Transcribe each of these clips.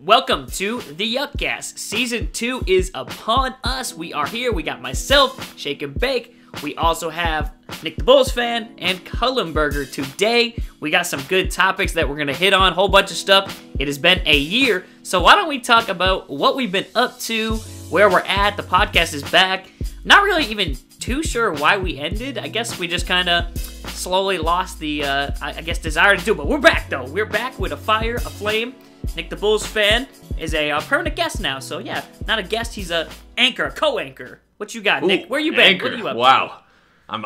Welcome to the YuckCast. Season 2 is upon us. We are here. We got myself, Shake and Bake. We also have Nick the Bulls fan and Cullenberger. Today, we got some good topics that we're going to hit on, a whole bunch of stuff. It has been a year, so why don't we talk about what we've been up to, where we're at. The podcast is back. Not really even too sure why we ended. I guess we just kind of slowly lost the, desire to do it. But we're back, though. We're back with a fire, a flame. Nick the Bulls fan is a permanent guest now, so yeah, not a guest, he's a anchor, a co-anchor. What you got, Nick? Where you been? Anchor. What are you up wow. to? I'm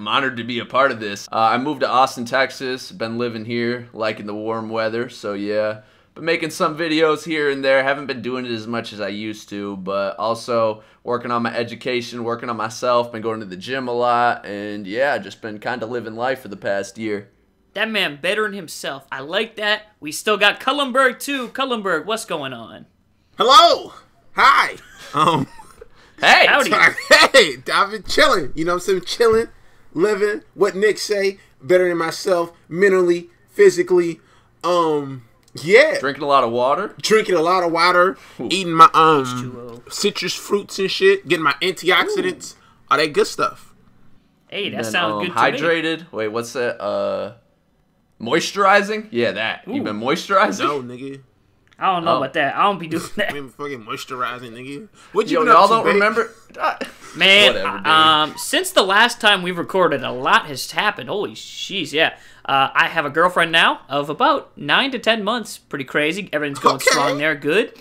honored to be a part of this. I moved to Austin, Texas, been living here, liking the warm weather, so yeah. Been making some videos here and there, haven't been doing it as much as I used to, but also working on my education, working on myself, been going to the gym a lot, and yeah, just been kind of living life for the past year. That man bettering himself. I like that. We still got Cullenberg too. Cullenberg, what's going on? Hello. Hi. Hey. Howdy. Hey, I've been chilling. You know what I'm saying? Chilling, living. What Nick say? Bettering myself mentally, physically. Yeah. Drinking a lot of water. Drinking a lot of water. Ooh. Eating my H2O. citrus fruits and shit. Getting my antioxidants. All that good stuff. Hey, that Been, sounds good to me. hydrated. Wait, what's that? Moisturizing? Yeah, that. Ooh. You've been moisturizing? No, nigga. I don't know about that. I don't be doing I that. ain't fucking moisturizing, nigga. What you Yo, been y'all up to, don't babe? remember? Man, Whatever, dude. since the last time we've recorded, a lot has happened. Holy jeez, yeah. I have a girlfriend now of about 9 to 10 months. Pretty crazy. Everything's going strong there. Good.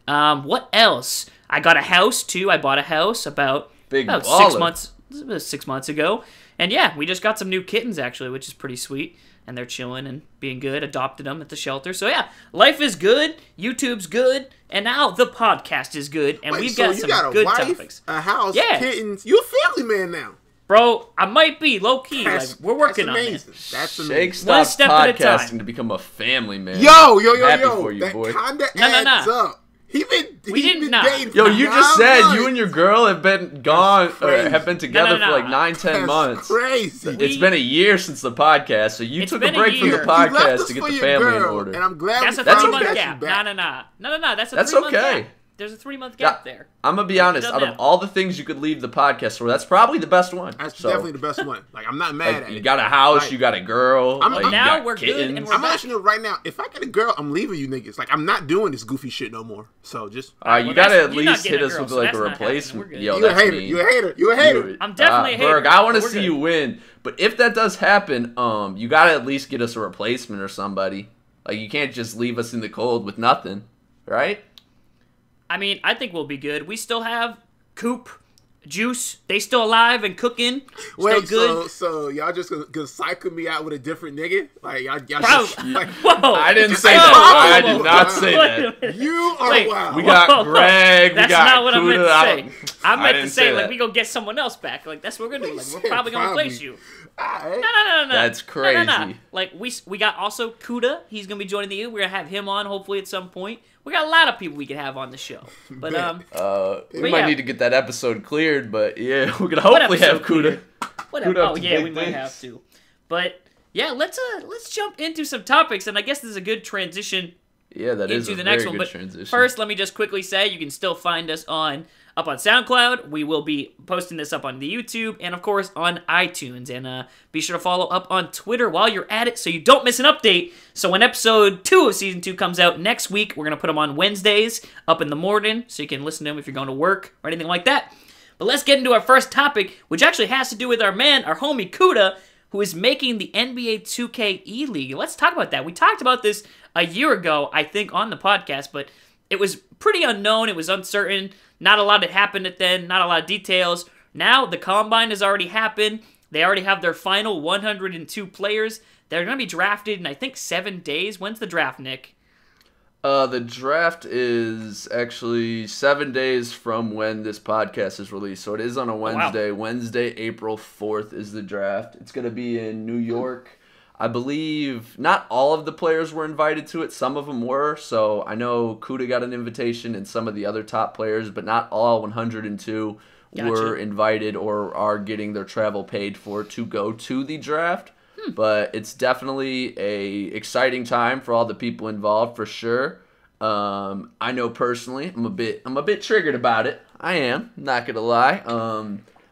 What else? I got a house, too. I bought a house about 6 baller. months. 6 months ago. And yeah, we just got some new kittens, actually, which is pretty sweet. And they're chilling and being good. Adopted them at the shelter. So yeah, life is good. YouTube's good. And now the podcast is good. And we've got some good topics. A house, Yeah. kittens. You a family man now. Bro, I might be low-key. Like, we're working on it. That's amazing. Shake One stopped step at a time. podcasting to become a family man. Yo, Happy for you, that boy. kinda No, adds no. up. He been didn't know. dating Yo, for you just 9 said months. you and your girl have been gone, or crazy. have been together No. for like 9, 10 That's months. crazy. It's been a year since the podcast, so you It's took a been a break from the year. You left podcast us to get for the your family in girl, order. And I'm glad That's a we That's 3-month got gap. you back. No. That's a That's 3-month okay. gap. There's a 3-month gap there. I'm gonna be honest. done Out that. of all the things you could leave the podcast for, that's probably the best one. That's So, definitely the best one. Like, I'm not mad like, at you it. got a house, Like, you got a girl. I'm- like, you now got we're good kittens. and we're I'm back. asking you right now, if I get a girl, I'm leaving you niggas. Like, I'm not doing this goofy shit no more. So just... All right, you Well, gotta that's- at you're not least getting hit a us girl, with so like that's a not happening. replacement. We're good. Yo, You a that's hater. mean. You a hater. You a hater. I'm definitely a hater. Berg, I want to We're see good. you win, but if that does happen, you gotta at least get us a replacement or somebody. Like, you can't just leave us in the cold with nothing, right? I mean, I think we'll be good. We still have Coop, Juice. They still alive and cooking. Wait, Still good. so y'all just gonna cycle me out with a different nigga? Like, y'all Bro, just... Like, whoa. I didn't Just say say that. whoa, I whoa, did whoa, not whoa. say Wait that. a minute. you are Wait. wild. We got Whoa. Greg. We That's got not what I meant Kuda. to I say. don't- I meant to didn't say, say like, that. we gonna get someone else back. Like, that's what we're gonna do. Like, we're said probably gonna probably. replace you. Alright. No. That's No. crazy. Like, we got also Kuda. He's gonna be joining the U. We're gonna have him on hopefully at some point. We got a lot of people we can have on the show. But We But might yeah. need to get that episode cleared, but yeah, we're gonna hopefully have episode Kuda. cleared? Whatever. Kuda up Oh to yeah, big we might things. have to. But yeah, let's jump into some topics, and I guess this is a good transition Yeah, that is into a the very next one. good But transition. first, let me just quickly say you can still find us up on SoundCloud. We will be posting this up on the YouTube and, of course, on iTunes. And be sure to follow up on Twitter while you're at it so you don't miss an update. So when episode 2 of Season 2 comes out next week, we're going to put them on Wednesdays up in the morning so you can listen to them if you're going to work or anything like that. But let's get into our first topic, which actually has to do with our homie Kuda, who is making the NBA 2KLeague. Let's talk about that. We talked about this a year ago, I think, on the podcast, but it was pretty unknown. It was uncertain. Not a lot had happened at then. Not a lot of details. Now, the Combine has already happened. They already have their final 102 players. They're going to be drafted in, I think, 7 days. When's the draft, Nick? The draft is actually 7 days from when this podcast is released, so it is on a Wednesday. wow. Wednesday, April 4th is the draft. It's going to be in New York. I believe not all of the players were invited to it. Some of them were, so I know Kuda got an invitation and some of the other top players, but not all 102 Gotcha. were invited or are getting their travel paid for to go to the draft. But it's definitely a exciting time for all the people involved, for sure. I know personally, I'm a bit triggered about it. I am, not gonna lie.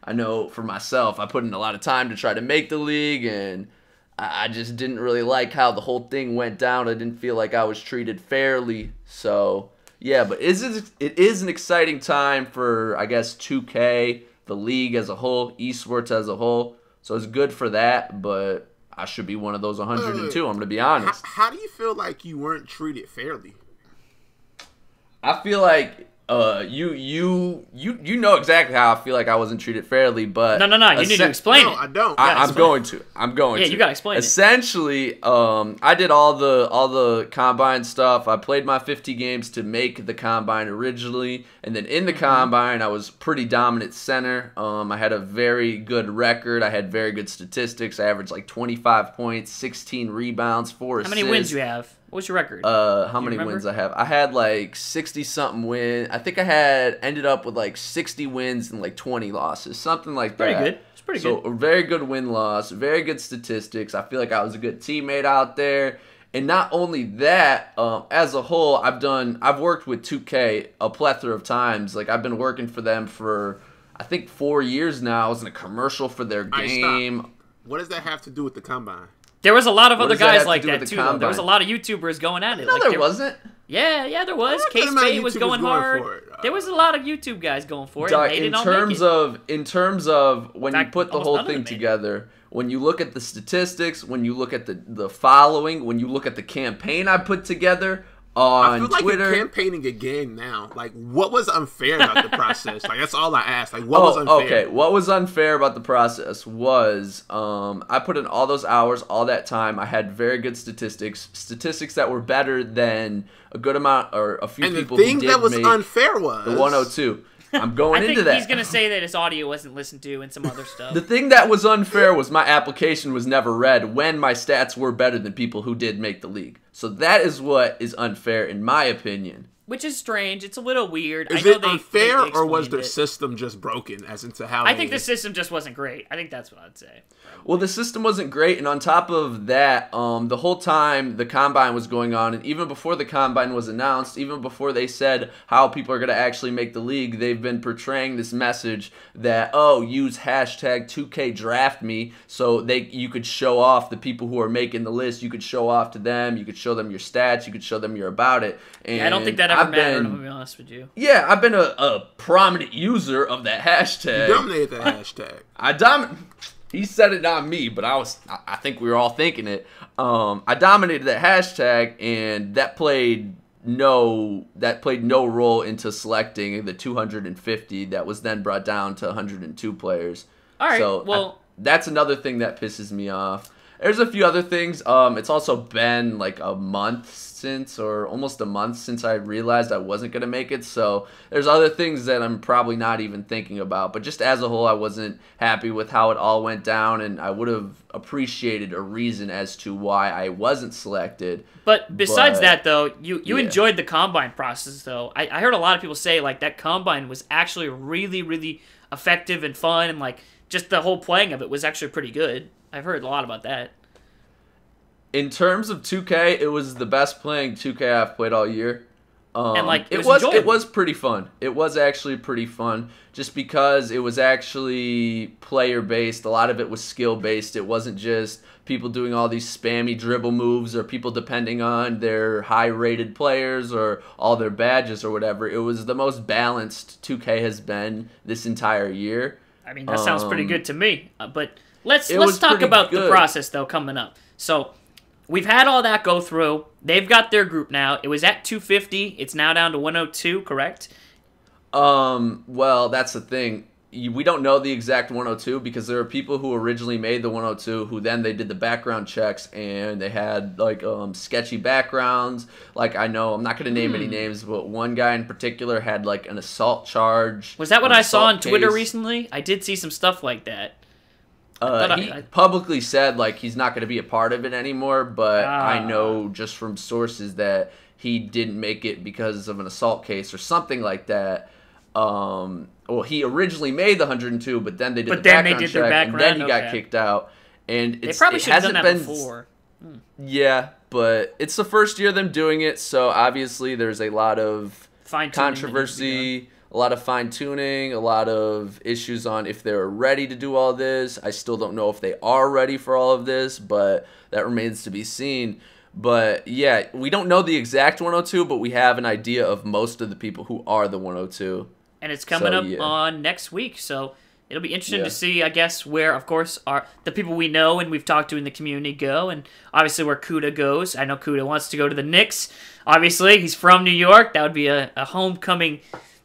I know for myself, I put in a lot of time to try to make the league, and I just didn't really like how the whole thing went down. I didn't feel like I was treated fairly. So yeah, but it is an exciting time for, I guess, 2K, the league as a whole, esports as a whole. So it's good for that, but I should be one of those 102. I'm gonna be honest. How do you feel like you weren't treated fairly? I feel like you know exactly how I feel like I wasn't treated fairly, but no. You need to explain it. I don't. I'm going to. Yeah, you gotta explain it. Essentially, I did all the combine stuff. I played my 50 games to make the combine originally, and then in the combine, I was pretty dominant center. I had a very good record. I had very good statistics. I averaged like 25 points, 16 rebounds, 4 assists. How many wins do you have? What's your record? How many wins I have? I had like 60-something wins. I think I ended up with like 60 wins and like 20 losses, something like that. Pretty good. It's pretty good. So a very good win-loss, very good statistics. I feel like I was a good teammate out there. And not only that, as a whole, I've worked with 2K a plethora of times. Like I've been working for them for I think 4 years now. I was in a commercial for their game. Stop. What does that have to do with the combine? There was a lot of other guys like that too. Though. There was a lot of YouTubers going at it. No, like, there wasn't. Yeah, there was. K-Spade was going hard. There was a lot of YouTube guys going for it. And they in terms of when you put the whole thing together, when you look at the statistics, when you look at the following, when you look at the campaign I put together on I feel like Twitter, you're campaigning again now. Like, what was unfair about the process? Like, that's all I asked. Like, what was unfair? Okay, what was unfair about the process was I put in all those hours, all that time. I had very good statistics that were better than a good amount or a few people who did make. And the thing that was unfair was the 102. I'm going into that. I think he's going to say that his audio wasn't listened to and some other stuff. The thing that was unfair was my application was never read when my stats were better than people who did make the league. So that is what is unfair in my opinion. Which is strange. It's a little weird. Is it unfair or was their system just broken as into how I think the system just wasn't great. I think that's what I'd say. Well, the system wasn't great, and on top of that, the whole time the Combine was going on, and even before the Combine was announced, even before they said how people are going to actually make the league, they've been portraying this message that, oh, use hashtag 2KDraftMe so you could show off the people who are making the list. You could show off to them. You could show them your stats. You could show them you're about it. And yeah, I don't think that ever mattered, I'm going to be honest with you. Yeah, I've been a prominent user of that hashtag. You dominated that hashtag. He said it, not me, but I think we were all thinking it. I dominated that hashtag, and that played no role into selecting the 250 that was then brought down to 102 players. All right, so well, that's another thing that pisses me off. There's a few other things. It's also been like a month or almost a month since I realized I wasn't going to make it. So there's other things that I'm probably not even thinking about. But just as a whole, I wasn't happy with how it all went down, and I would have appreciated a reason as to why I wasn't selected. But besides that, though, you enjoyed the Combine process, though. I heard a lot of people say, like, that Combine was actually really, really effective and fun, and, like, just the whole playing of it was actually pretty good. I've heard a lot about that. In terms of 2K, it was the best playing 2K I've played all year. And like it was pretty fun. It was actually pretty fun, just because it was actually player based. A lot of it was skill based. It wasn't just people doing all these spammy dribble moves or people depending on their high rated players or all their badges or whatever. It was the most balanced 2K has been this entire year. I mean, that sounds pretty good to me. But let's talk about the process though coming up. So we've had all that go through. They've got their group now. It was at 250. It's now down to 102, correct? Well, that's the thing. We don't know the exact 102 because there are people who originally made the 102 who then they did the background checks and they had like sketchy backgrounds. Like I know, I'm not going to name any names, but one guy in particular had like an assault charge. Was that what I saw on Twitter recently? I did see some stuff like that. He publicly said like he's not going to be a part of it anymore, but I know just from sources that he didn't make it because of an assault case or something like that. Well, he originally made the 102, but then they did the background check, and then he got kicked out. And they probably should have done that before. Yeah, but it's the first year of them doing it, so obviously there's a lot of controversy, a lot of fine-tuning, a lot of issues on if they're ready to do all this. I still don't know if they are ready for all of this, but that remains to be seen. But yeah, we don't know the exact 102, but we have an idea of most of the people who are the 102. And it's coming up on next week, so it'll be interesting to see, I guess, where, of course, the people we know and we've talked to in the community go, and obviously where Kuda goes. I know Kuda wants to go to the Knicks. Obviously, he's from New York. That would be a homecoming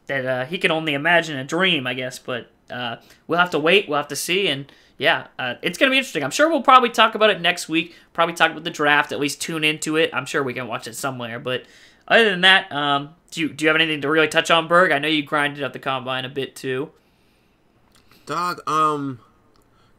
that he can only imagine, a dream, I guess. But we'll have to wait. We'll have to see, and yeah, it's going to be interesting. I'm sure we'll probably talk about it next week, probably talk about the draft, at least tune into it. I'm sure we can watch it somewhere, but other than that, do you have anything to really touch on, Berg? I know you grinded up the Combine a bit, too. Dog, kind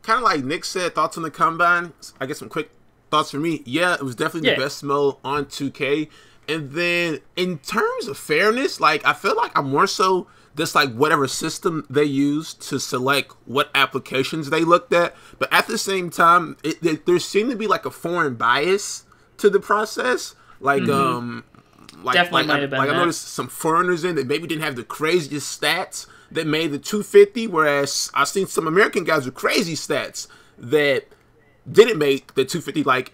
of like Nick said, thoughts on the Combine. I guess some quick thoughts for me. Yeah, it was definitely the best mode on 2K. And then in terms of fairness, like, I feel like I'm more so just like whatever system they used to select what applications they looked at. But at the same time, there seemed to be like a foreign bias to the process. Like, Definitely might have been I noticed some foreigners in that maybe didn't have the craziest stats that made the 250, whereas I've seen some American guys with crazy stats that didn't make the 250. Like,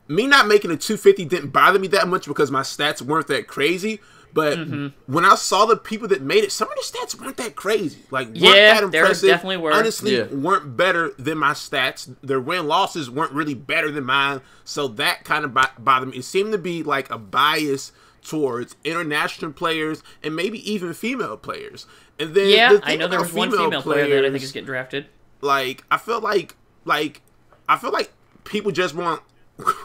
me not making the 250 didn't bother me that much because my stats weren't that crazy. But when I saw the people that made it, some of the stats weren't that crazy. Like, weren't that impressive. There definitely were. Honestly, weren't better than my stats. Their win-losses weren't really better than mine. So that kind of bothered me. It seemed to be like a bias towards international players and maybe even female players. And then I know there was one female player that I think is getting drafted. Like, I feel like people just want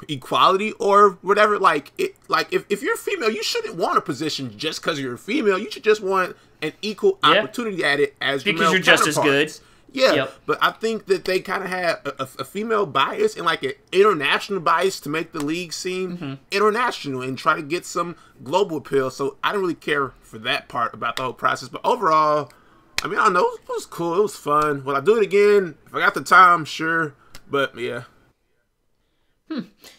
equality or whatever. Like, if you're female, you shouldn't want a position just because you're a female. You should just want an equal opportunity at it as your male because you're just as good. Yeah, but I think that they kind of have a female bias and like an international bias to make the league seem international and try to get some global appeal. So I don't really care for that part about the whole process. But overall, I mean, I don't know. It was cool. It was fun. Will I do it again? If I got the time, sure. But yeah.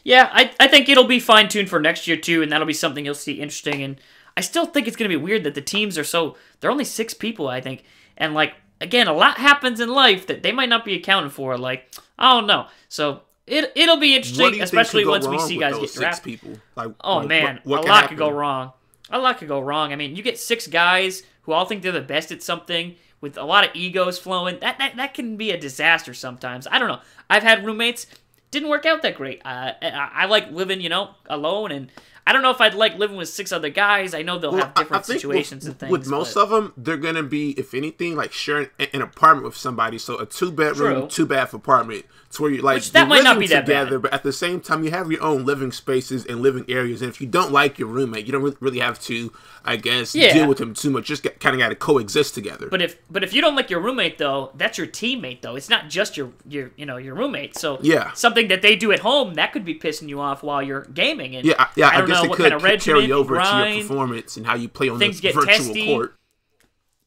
Yeah, I think it'll be fine-tuned for next year, too, and that'll be something you'll see interesting. And I still think it's going to be weird that the teams are they're only 6 people, I think. And, like, again, a lot happens in life that they might not be accounted for. Like, I don't know. So it'll be interesting, especially once we see guys get drafted. Like, a lot could go wrong. A lot could go wrong. I mean, you get 6 guys who all think they're the best at something with a lot of egos flowing. That can be a disaster sometimes. I don't know. I've had roommates. Didn't work out that great. I like living, alone, and I don't know if I'd like living with 6 other guys. I know they'll have different situations and things. With most of them, they're going to be, if anything, like sharing an apartment with somebody. So a 2-bedroom, 2-bath apartment. To where you're like, that might not be that together, bad. But at the same time, you have your own living spaces and living areas. And if you don't like your roommate, you don't really have to, I guess, deal with him too much. Just kind of got to coexist together. But if you don't like your roommate, though, that's your teammate, though. It's not just your roommate. So something that they do at home, that could be pissing you off while you're gaming. And I don't guess know it what could kind of carry over to your performance and how you play on the virtual court.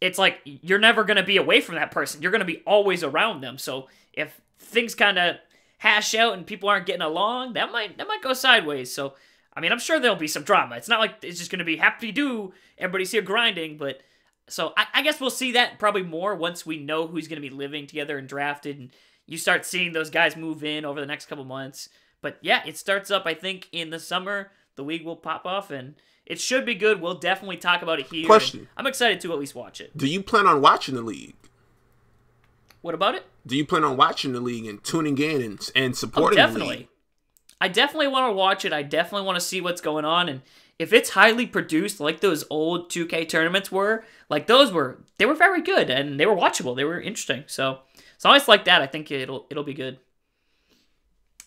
It's like you're never going to be away from that person. You're going to be always around them. So if things kind of hash out and people aren't getting along, that might go sideways. So, I mean, I'm sure there'll be some drama. It's not like it's just going to be happy-do, everybody's here grinding, but so I guess we'll see that probably more once we know who's going to be living together and drafted, and you start seeing those guys move in over the next couple months. But yeah, it starts up, I think, in the summer. The league will pop off, and it should be good. We'll definitely talk about it here. Question. I'm excited to at least watch it. Do you plan on watching the league? What about it? Do you plan on watching the league and tuning in and supporting the league? I definitely want to watch it. I definitely want to see what's going on. And if it's highly produced like those old 2K tournaments were, like they were very good and they were watchable. They were interesting. So it's always like that. I think it'll be good.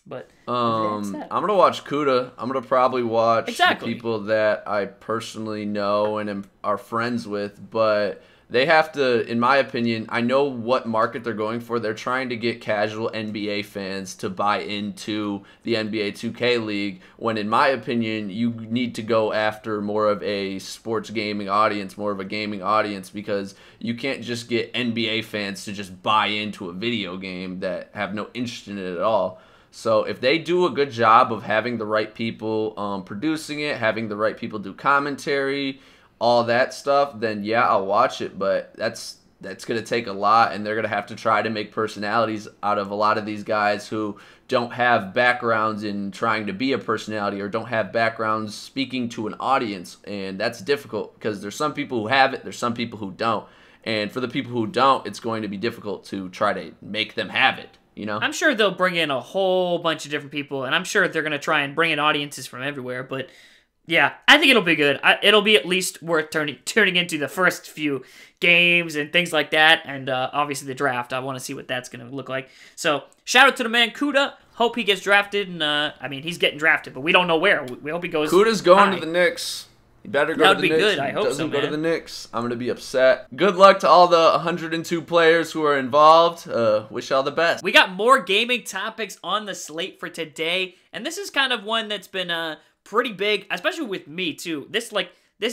But I'm gonna watch Kuda. I'm gonna probably watch the people that I personally know and are friends with, but they have to, in my opinion, I know what market they're going for. They're trying to get casual NBA fans to buy into the NBA 2K League, when in my opinion, you need to go after more of a sports gaming audience, more of a gaming audience, because you can't just get NBA fans to just buy into a video game that have no interest in it at all. So if they do a good job of having the right people producing it, having the right people do commentary, all that stuff, then yeah, I'll watch it. But that's going to take a lot, and they're going to have to try to make personalities out of a lot of these guys who don't have backgrounds in trying to be a personality or don't have backgrounds speaking to an audience. And that's difficult because there's some people who have it, there's some people who don't. And for the people who don't, it's going to be difficult to try to make them have it, you know? I'm sure they'll bring in a whole bunch of different people, and I'm sure they're going to try and bring in audiences from everywhere, but yeah, I think it'll be good. It'll be at least worth turning into the first few games and things like that, and obviously the draft. I want to see what that's going to look like. So, shout out to the man Kuda. Hope he gets drafted, and I mean, he's getting drafted, but we don't know where. We hope he goes. Kuda's going to the Knicks. He better go to the Knicks. That would be good. I hope so, man. Doesn't go to the Knicks, I'm going to be upset. Good luck to all the 102 players who are involved. Wish all the best. We got more gaming topics on the slate for today, and this is kind of one that's been pretty big, especially with me too. This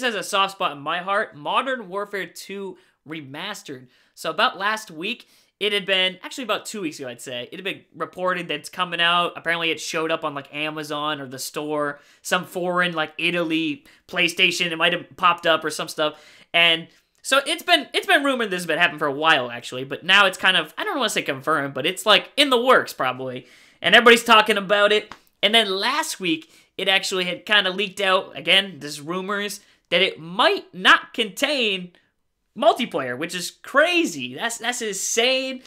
has a soft spot in my heart. Modern Warfare 2 Remastered. So about last week, it had been, actually about 2 weeks ago, I'd say, it had been reported that it's coming out. Apparently it showed up on like Amazon or the store, some foreign like Italy PlayStation. It might have popped up or some stuff. And so it's been rumored this has been happening for a while actually, but now it's kind of, I don't want to say confirmed, but it's like in the works probably. And everybody's talking about it. And then last week, it actually had kind of leaked out, again, there's rumors, that it might not contain multiplayer, which is crazy. That's insane.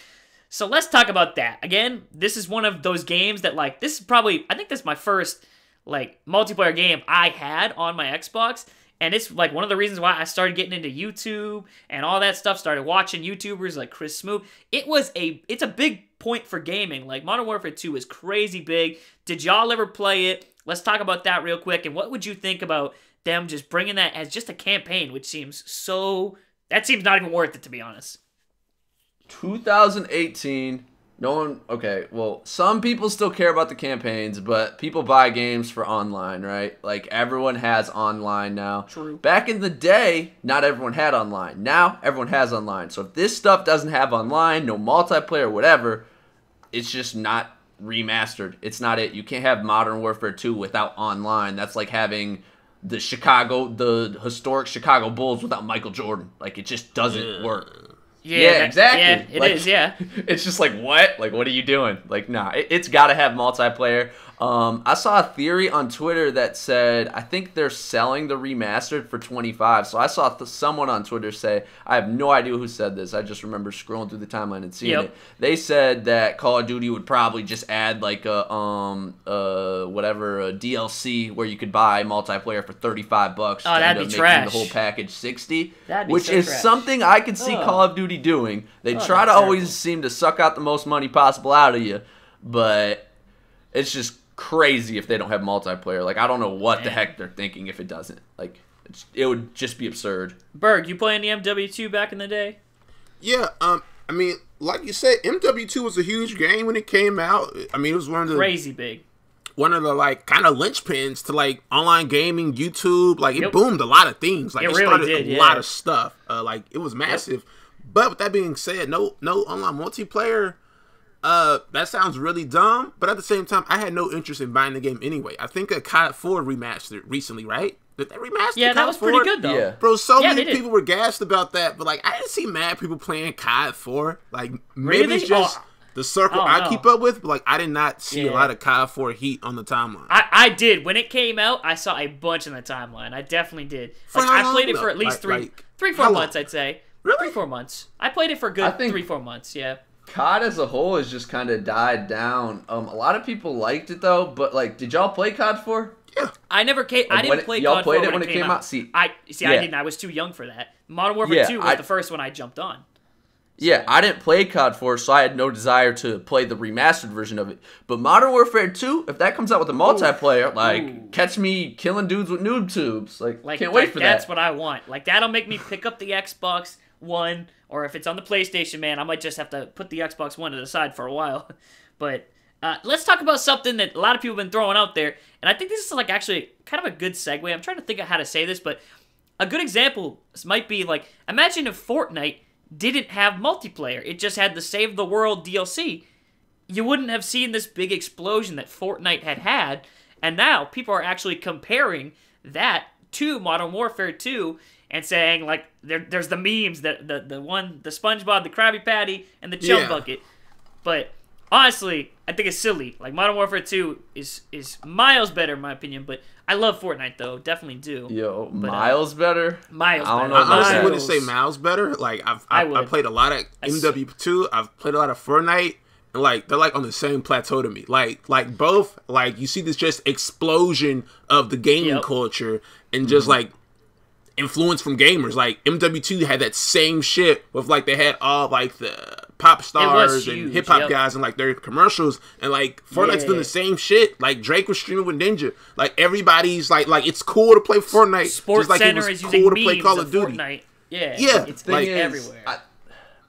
So let's talk about that. Again, this is one of those games that, like, this is probably, I think this is my first, like, multiplayer game I had on my Xbox, and it's, like, one of the reasons why I started getting into YouTube and all that stuff, started watching YouTubers like Chris Smoot. It's a big point for gaming. Like, Modern Warfare 2 is crazy big. Did y'all ever play it? Let's talk about that real quick. And what would you think about them just bringing that as just a campaign, which seems so... That seems not even worth it, to be honest. 2018, no one... Okay, well, some people still care about the campaigns, but people buy games for online, right? Like, everyone has online now. True. Back in the day, not everyone had online. Now, everyone has online. So if this stuff doesn't have online, no multiplayer, whatever, it's just not remastered. It's not it. You can't have Modern Warfare 2 without online. That's like having the historic Chicago Bulls without Michael Jordan. Like, it just doesn't work. Yeah, exactly. Yeah, it is. It's just like, what? Like, what are you doing? Like, nah, it's got to have multiplayer. I saw a theory on Twitter that said, I think they're selling the remastered for $25. So I saw someone on Twitter say, I have no idea who said this. I just remember scrolling through the timeline and seeing it. They said that Call of Duty would probably just add like a DLC where you could buy multiplayer for $35 to that'd end be up trash. making the whole package $60, which is trash. something I could see Call of Duty doing. They try to always seem to suck out the most money possible out of you, but it's just crazy if they don't have multiplayer. Like, I don't know what the heck they're thinking if it doesn't. Like, it would just be absurd. Berg, you playing the MW2 back in the day? Yeah, I mean, like you said, MW2 was a huge game when it came out. I mean, it was one of the crazy big. One of the, like, kind of linchpins to, like, online gaming, YouTube. Like, it boomed a lot of things. Like, it really started a lot of stuff. Like, it was massive. But with that being said, no online multiplayer. That sounds really dumb, but at the same time, I had no interest in buying the game anyway. I think COD 4 remastered recently, right? Did they remaster? Yeah, that was pretty good though. Yeah. Bro, many people were gassed about that, but like I didn't see mad people playing COD 4. Like maybe it's just the circle I keep up with, but like I did not see a lot of COD 4 heat on the timeline. I did. When it came out, I saw a bunch on the timeline. I definitely did. Like, I played it for at least 3-4 months, I'd say. Really? 3-4 months. I played it for a good 3-4 months, yeah. COD as a whole has just kind of died down. A lot of people liked it though, but like, did y'all play COD 4? Yeah. I never came. I didn't play COD 4 when it came out. I didn't. I was too young for that. Modern Warfare 2 was the first one I jumped on. So. Yeah, I didn't play COD 4, so I had no desire to play the remastered version of it. But Modern Warfare 2, if that comes out with a multiplayer, catch me killing dudes with noob tubes. Like can't wait for that. That's what I want. Like, that'll make me pick up the Xbox One, or if it's on the PlayStation, man, I might just have to put the Xbox One to the side for a while. But let's talk about something that a lot of people have been throwing out there, and I think this is like actually kind of a good segue. I'm trying to think of how to say this, but a good example might be like, imagine if Fortnite didn't have multiplayer. It just had the Save the World DLC. you wouldn't have seen this big explosion that Fortnite had, and now people are actually comparing that to Modern Warfare 2 and saying, like, there's the memes, the SpongeBob, the Krabby Patty, and the Chum Bucket. But honestly, I think it's silly. Like, Modern Warfare 2 is miles better in my opinion, but I love Fortnite though, definitely do. Yo, but, miles better? Miles I don't know. I honestly wouldn't say miles better. Like I played a lot of MW2. I've played a lot of Fortnite, and like they're like on the same plateau to me. Like both, like you see this just explosion of the gaming culture and just like influence from gamers. Like MW2 had that same shit with like they had all like the pop stars and hip hop guys and like their commercials, and like Fortnite's doing the same shit. Like Drake was streaming with Ninja. Like everybody's like it's cool to play Fortnite. Sports just like Center it was is cool to using play Call memes of Duty. Fortnite. Yeah, it's like everywhere.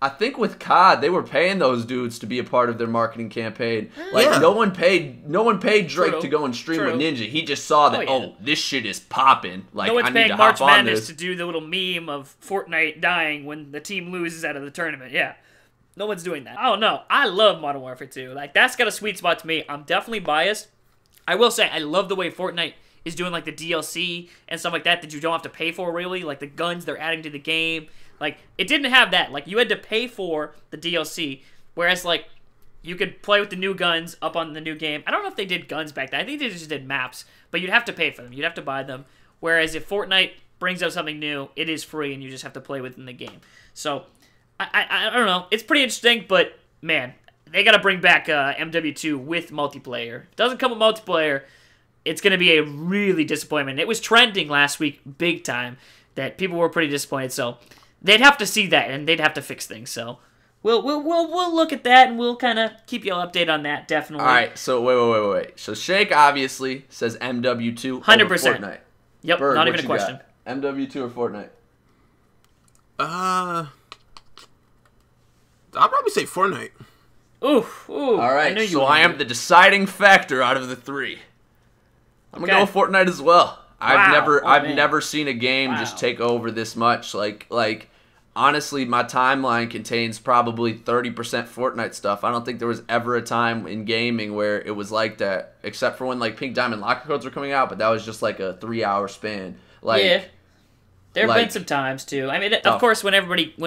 I think with COD, they were paying those dudes to be a part of their marketing campaign. Like no one paid Drake to go and stream with Ninja. He just saw that this shit is popping. Like no one's I need paying to March hop on Madness this. to do the little meme of Fortnite dying when the team loses out of the tournament. Yeah. No one's doing that. Oh no, I love Modern Warfare 2. Like that's got a sweet spot to me. I'm definitely biased. I will say I love the way Fortnite is doing like the DLC and stuff like that you don't have to pay for really. Like the guns they're adding to the game. Like it didn't have that. Like you had to pay for the DLC, whereas like you could play with the new guns up on the new game. I don't know if they did guns back then. I think they just did maps, but you'd have to pay for them. You'd have to buy them. Whereas if Fortnite brings out something new, it is free and you just have to play within the game. So I don't know. It's pretty interesting, but man, they got to bring back MW2 with multiplayer. If it doesn't come with multiplayer, it's going to be a really disappointment. It was trending last week big time that people were pretty disappointed. So they'd have to see that and they'd have to fix things. So we'll look at that and we'll kind of keep you all updated on that. Definitely. All right. So wait. So Shake obviously says MW2 100%. over Fortnite. Yep. Bird, not even a question. Got? MW2 or Fortnite? I'll probably say Fortnite. Ooh. All right, so I am the deciding factor out of the three. I'm gonna go with Fortnite as well. I've never seen a game just take over this much. Like honestly, my timeline contains probably 30% Fortnite stuff. I don't think there was ever a time in gaming where it was like that, except for when like Pink Diamond Locker Codes were coming out, but that was just like a 3-hour span. Like there have been some times, too. I mean, of course, when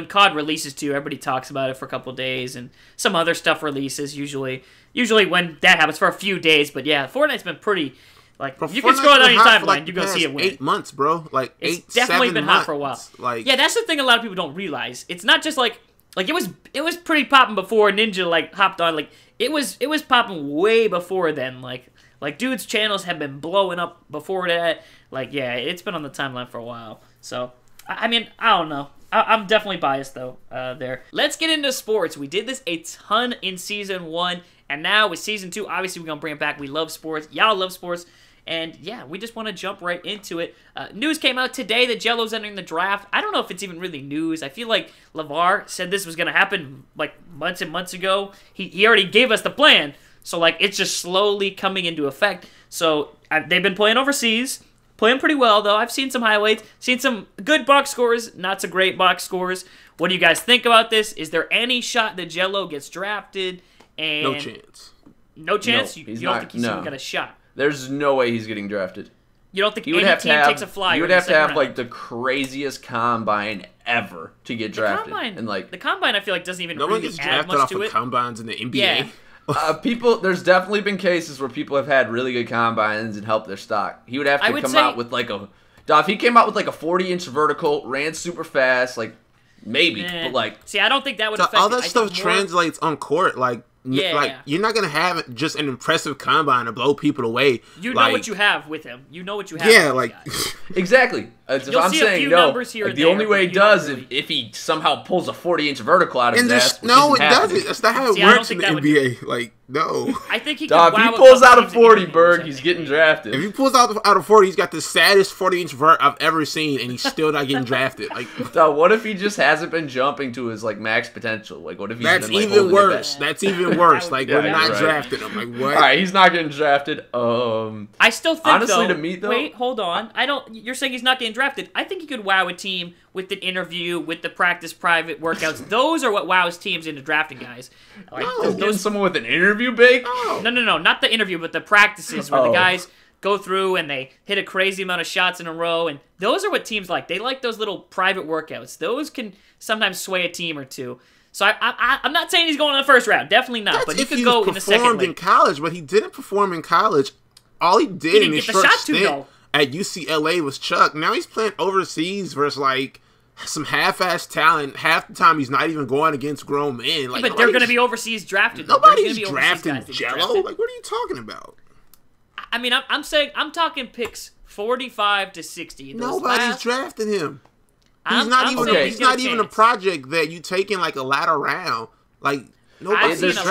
COD releases, too, everybody talks about it for a couple of days, and some other stuff releases, usually when that happens for a few days. But, yeah, Fortnite's been pretty, like, you can scroll down your timeline, you're going to see it win. 8 months, bro. Like, it's definitely been hot for a while. Like, yeah, that's the thing a lot of people don't realize. It's not just, like it was pretty popping before Ninja, like, hopped on. Like, it was popping way before then, like dudes' channels have been blowing up before that. Like, yeah, it's been on the timeline for a while. So, I mean, I don't know. I'm definitely biased, though, there. Let's get into sports. We did this a ton in Season 1, and now with Season 2, obviously we're going to bring it back. We love sports. Y'all love sports. And, yeah, we just want to jump right into it. News came out today that Jello's entering the draft. I don't know if it's even really news. I feel like LeVar said this was going to happen, like, months and months ago. He already gave us the plan. So, like, it's just slowly coming into effect. So, they've been playing overseas. Playing pretty well, though. I've seen some highlights. Seen some good box scores, not so great box scores. What do you guys think about this? Is there any shot that Jello gets drafted? And no chance. No chance? No, you don't think he's even got a shot? There's no way he's getting drafted. You don't think any team takes a flyer? You would have to have, like, the craziest combine ever to get drafted. The combine, I feel like, doesn't even really add much to it. No one gets drafted off of combines in the NBA. Yeah. There's definitely been cases where people have had really good combines and helped their stock. He would have to come out with like if he came out with like a 40-inch vertical, ran super fast, like maybe, but like. See, I don't think that would affect. All that stuff translates on court, like. Yeah. Like, you're not going to have just an impressive combine to blow people away. You know what you have with him. You know what you have with like... Exactly. You'll see a few numbers here and the only way he does if he somehow pulls a 40-inch vertical out of his ass. No, it doesn't. That's not how it works in the NBA. Like, no. I think he can. If he pulls out a 40, Berg, he's getting drafted. If he pulls out a 40, he's got the saddest 40-inch vert I've ever seen, and he's still not getting drafted. Like, what if he just hasn't been jumping to his like max potential? Like, what if he's That's been, like, even worse. That's even worse. Like, we're not drafting him. Like, what? All right, he's not getting drafted. I still think honestly, to me though. Wait, hold on. You're saying he's not getting drafted, I think he could wow a team with an interview, with the practice private workouts. Those are what wows teams into drafting guys. Like, those someone with an interview, Big? No, not the interview, but the practices where the guys go through and they hit a crazy amount of shots in a row, and those are what teams like. They like those little private workouts. Those can sometimes sway a team or two. So I'm not saying he's going in the first round. Definitely not. But he could go in the second. He performed in college, but he didn't perform in college. All he did in his short stint at UCLA was chuck. Now he's playing overseas versus like some half-ass talent. Half the time he's not even going against grown men. Like, but they're going to be overseas drafted. Nobody's drafting Jello. Like, what are you talking about? I mean, I'm talking picks 45 to 60. Nobody's drafting him. He's not even a project that you take in like a latter round. Like, there's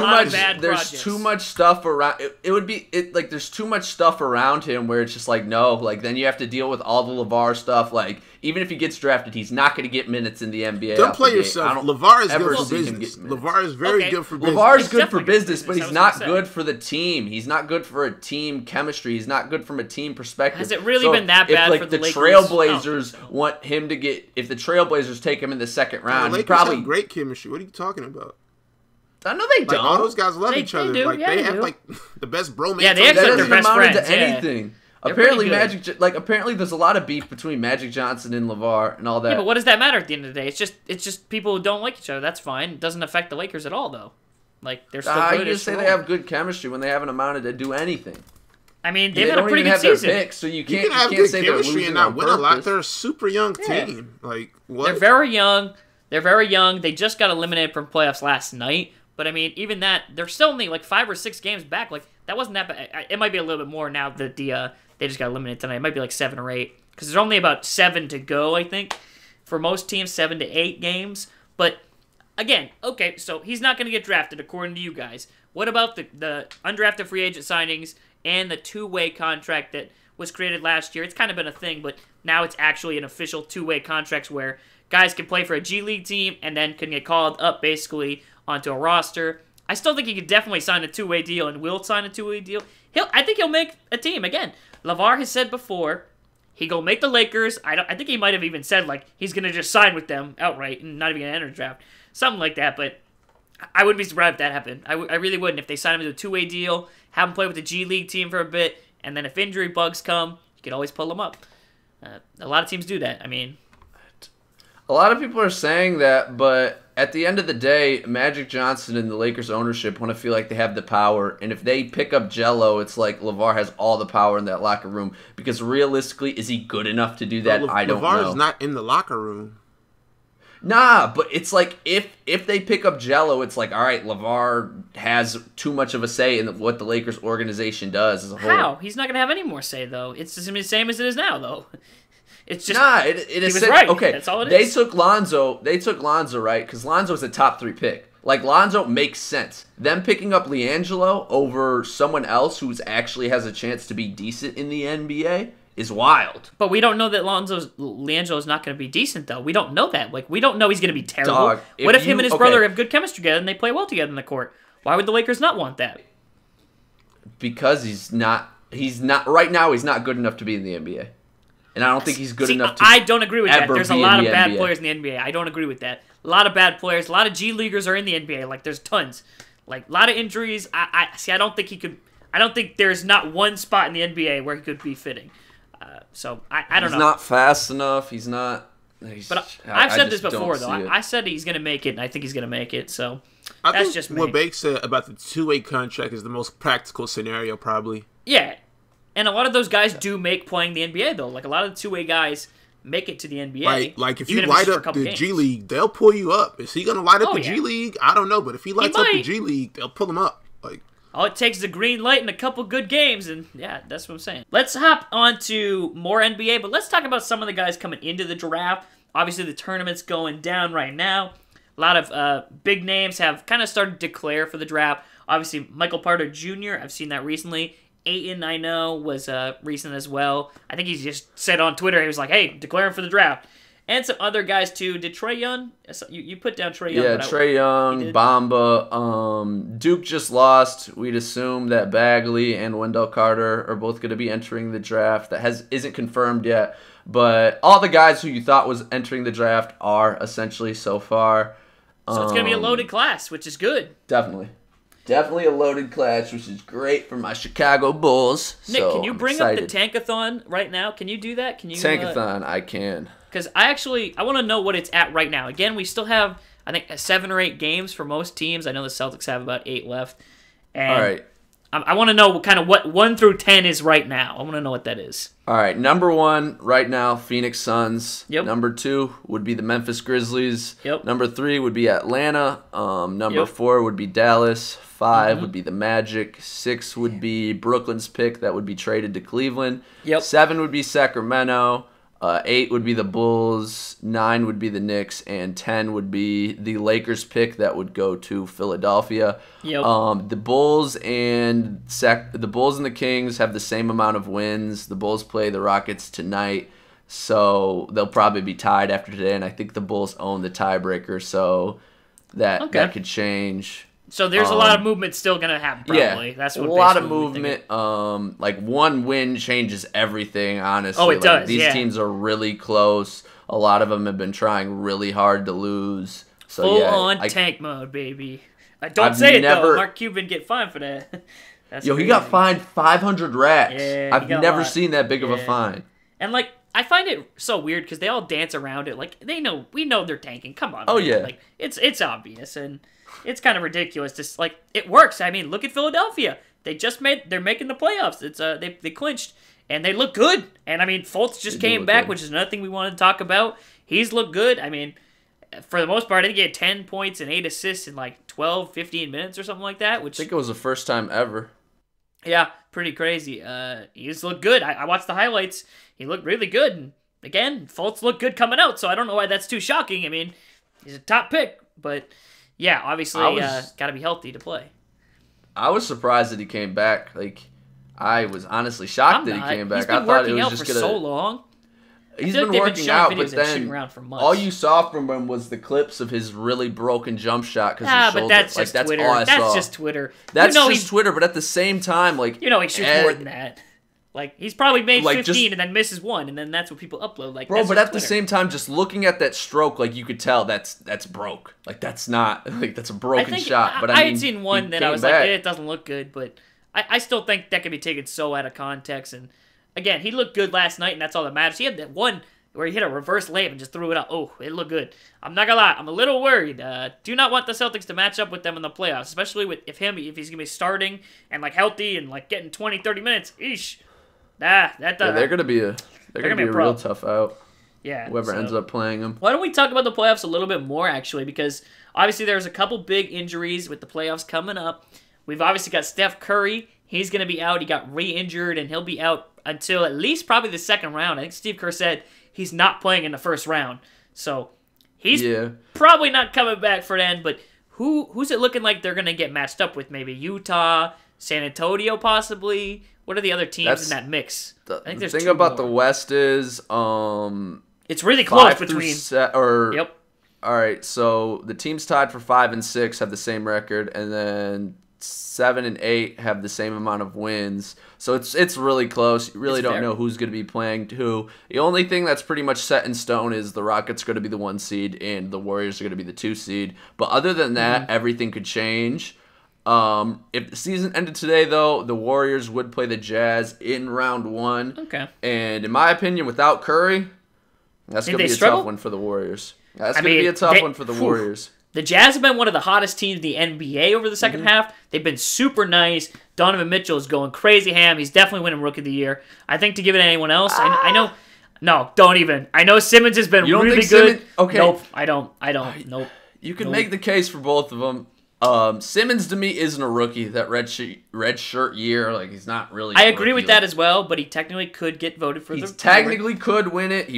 too much stuff around. There's too much stuff around him where it's just like, no, like then you have to deal with all the LeVar stuff. Like, even if he gets drafted, he's not going to get minutes in the NBA. Don't play yourself. LeVar is good for business. LeVar is very good for business. LeVar is good for business, but he's not good for the team. He's not good for a team chemistry. He's not good from a team perspective. Has it really been that bad for the Lakers? Trailblazers want him to get, if the Trailblazers take him in the second round, the Lakers have great chemistry. What are you talking about? I know they don't. All those guys love each other. They have like the best bromance. Yeah, they actually their best friends. To anything. Apparently, apparently, there's a lot of beef between Magic Johnson and LeVar and all that. Yeah, but what does that matter at the end of the day? It's just people who don't like each other. That's fine. It doesn't affect the Lakers at all, though. Like they're still good. You just say they have good chemistry when they haven't amounted to do anything. I mean, they've had a pretty good season. Picks, so you can't have good say chemistry and not win a lot. They're a super young team. Like what? They're very young. They just got eliminated from playoffs last night. But, I mean, even that, they're still only, like, 5 or 6 games back. Like, that wasn't that bad. It might be a little bit more now that they just got eliminated tonight. It might be, like, 7 or 8. Because there's only about 7 to go, I think. For most teams, 7 to 8 games. But, again, okay, so he's not going to get drafted, according to you guys. What about the undrafted free agent signings and the two-way contract that was created last year? It's kind of been a thing, but now it's actually an official two-way contract where guys can play for a G League team and then can get called up, basically, onto a roster. I still think he could definitely sign a two-way deal and will sign a two-way deal. I think he'll make a team. Again, LeVar has said before he go make the Lakers. I think he might have even said like he's going to just sign with them outright and not even going to enter the draft. Something like that, but I wouldn't be surprised if that happened. I really wouldn't. If they sign him to a two-way deal, have him play with the G League team for a bit, and then if injury bugs come, you can always pull him up. A lot of teams do that. I mean, a lot of people are saying that, but at the end of the day, Magic Johnson and the Lakers ownership want to feel like they have the power. And if they pick up Jello, it's like LeVar has all the power in that locker room. Because realistically, is he good enough to do that? I don't know. LeVar is not in the locker room. Nah, but it's like if they pick up Jello, it's like, all right, LeVar has too much of a say in what the Lakers organization does as a whole. How? He's not going to have any more say, though. It's the same as it is now, though. It's just it is right. Okay, that's all it is. They took Lonzo, right? Because Lonzo's a top 3 pick. Like, Lonzo makes sense. Them picking up LiAngelo over someone else who actually has a chance to be decent in the NBA is wild. But we don't know that LiAngelo's not going to be decent, though. We don't know that. Like, we don't know he's going to be terrible. Dog, what if him and his brother have good chemistry together and they play well together in the court? Why would the Lakers not want that? Because he's not right now. He's not good enough to be in the NBA. And I don't think he's good enough to I don't agree with that. There's a lot of bad NBA. players in the NBA. I don't agree with that. A lot of bad players. A lot of G Leaguers are in the NBA. Like, there's tons. Like, a lot of injuries. I don't think he could. I don't think there's not one spot in the NBA where he could be fitting. So, I don't know. He's not fast enough. He's not. But I've said this before, though. I said he's going to make it, and I think he's going to make it. So, that's just me. What Bake said about the two-way contract is the most practical scenario, probably. Yeah. And a lot of those guys do make playing the NBA, though. Like, a lot of the two-way guys make it to the NBA. Like if you light up the G League, they'll pull you up. Is he going to light up the G League? I don't know. But if he lights up the G League, they'll pull him up. Like, all it takes is a green light and a couple good games, and yeah, that's what I'm saying. Let's hop on to more NBA, but let's talk about some of the guys coming into the draft. Obviously, the tournament's going down right now. A lot of big names have kind of started to declare for the draft. Obviously, Michael Porter Jr., I've seen that recently. Ayton, I know, was recent as well. I think he just said on Twitter, he was like, hey, declaring for the draft. And some other guys, too. Did Trae Young? You put down Trae Young. Yeah, Trae Young, Bamba. Duke just lost. We'd assume that Bagley and Wendell Carter are both going to be entering the draft. That isn't confirmed yet. But all the guys who you thought was entering the draft are essentially so far. So it's going to be a loaded class, which is good. Definitely. Definitely a loaded class, which is great for my Chicago Bulls. Nick, so can you bring up the Tankathon right now? Can you do that? Can you Tankathon, I can. Because I want to know what it's at right now. Again, we still have, I think, 7 or 8 games for most teams. I know the Celtics have about 8 left. And all right. I want to know kind of what 1 through 10 is right now. I want to know what that is. All right, number 1 right now, Phoenix Suns. Yep. Number 2 would be the Memphis Grizzlies. Yep. Number 3 would be Atlanta. Number 4 would be Dallas. 5 would be the Magic. 6 would be Brooklyn's pick that would be traded to Cleveland. Yep. 7 would be Sacramento. 8 would be the Bulls. 9 would be the Knicks, and 10 would be the Lakers pick that would go to Philadelphia. Yep. The Bulls and the Kings have the same amount of wins. The Bulls play the Rockets tonight, so they'll probably be tied after today. And I think the Bulls own the tiebreaker, so that could change. So there's a lot of movement still going to happen, probably. Yeah, that's what a lot of movement. Like, one win changes everything, honestly. Oh, it does, These teams are really close. A lot of them have been trying really hard to lose. So, Full-on tank mode, baby. Don't say it, though. Mark Cuban get fined for that. He got fined 500 racks. Yeah, I've never seen that big of a fine. And, like, I find it so weird because they all dance around it. Like, we know they're tanking. Come on. Oh, man. yeah. Like, it's obvious, and it's kind of ridiculous. Just like, it works. I mean, look at Philadelphia. They're making the playoffs. It's they clinched, and they look good. And I mean, Fultz just came back, which is another thing we wanted to talk about. He's looked good. I mean, for the most part, I think he had 10 points and 8 assists in like 12, 15 minutes or something like that. Which I think it was the first time ever. Yeah, pretty crazy. He just looked good. I watched the highlights. He looked really good. And again, Fultz looked good coming out, so I don't know why that's too shocking. I mean, he's a top pick, but yeah, obviously got to be healthy to play. I was surprised that he came back. Like, I was honestly shocked that he came back. I thought it was just gonna. So long. He's been working out, but then for months. all you saw from him was the clips of his really broken jump shot because his shoulder. But that's just Twitter. That's just Twitter. That's just Twitter. But at the same time, like, he shoots more than that. Like, he's probably made 15 and then misses 1, and then that's what people upload. Like, bro, but at the same time, just looking at that stroke, like, you could tell that's broke. Like, that's not like that's a broken shot. But I had seen one that I was like, it doesn't look good, but I still think that could be taken so out of context. And again, he looked good last night, and that's all that matters. He had that one where he hit a reverse layup and just threw it out. Oh, it looked good. I'm not gonna lie, I'm a little worried. Do not want the Celtics to match up with them in the playoffs, especially if he's gonna be starting and like healthy and like getting 20, 30 minutes. Eesh. They're gonna be a real tough out. Yeah, whoever ends up playing them. Why don't we talk about the playoffs a little bit more, actually? Because obviously there's a couple big injuries with the playoffs coming up. We've obviously got Steph Curry. He's gonna be out. He got re-injured, and he'll be out until at least probably the second round. I think Steve Kerr said he's not playing in the first round, so he's probably not coming back for then. But who's it looking like they're gonna get matched up with? Maybe Utah, San Antonio, possibly. What are the other teams in that mix? I think there's the thing about the West is it's really close between. Yep. All right, so the teams tied for 5 and 6 have the same record, and then 7 and 8 have the same amount of wins. So it's really close. You really don't know who's going to be playing who. The only thing that's pretty much set in stone is the Rockets are going to be the 1 seed and the Warriors are going to be the 2 seed. But other than that, everything could change. If the season ended today, though, the Warriors would play the Jazz in round 1. Okay. And in my opinion, without Curry, that's going to be a tough one for the Warriors. That's going to be a tough one for the Warriors. The Jazz have been one of the hottest teams in the NBA over the second half. They've been super nice. Donovan Mitchell is going crazy ham. He's definitely winning Rookie of the Year. I think to give it to anyone else, I know. No, don't even. I know Simmons has been really good. Okay. Nope, I don't. Nope. You can make the case for both of them. Simmons to me isn't a rookie. That red shirt year, like, he's not really. I agree with that as well, but he technically could get voted for. He technically could win it.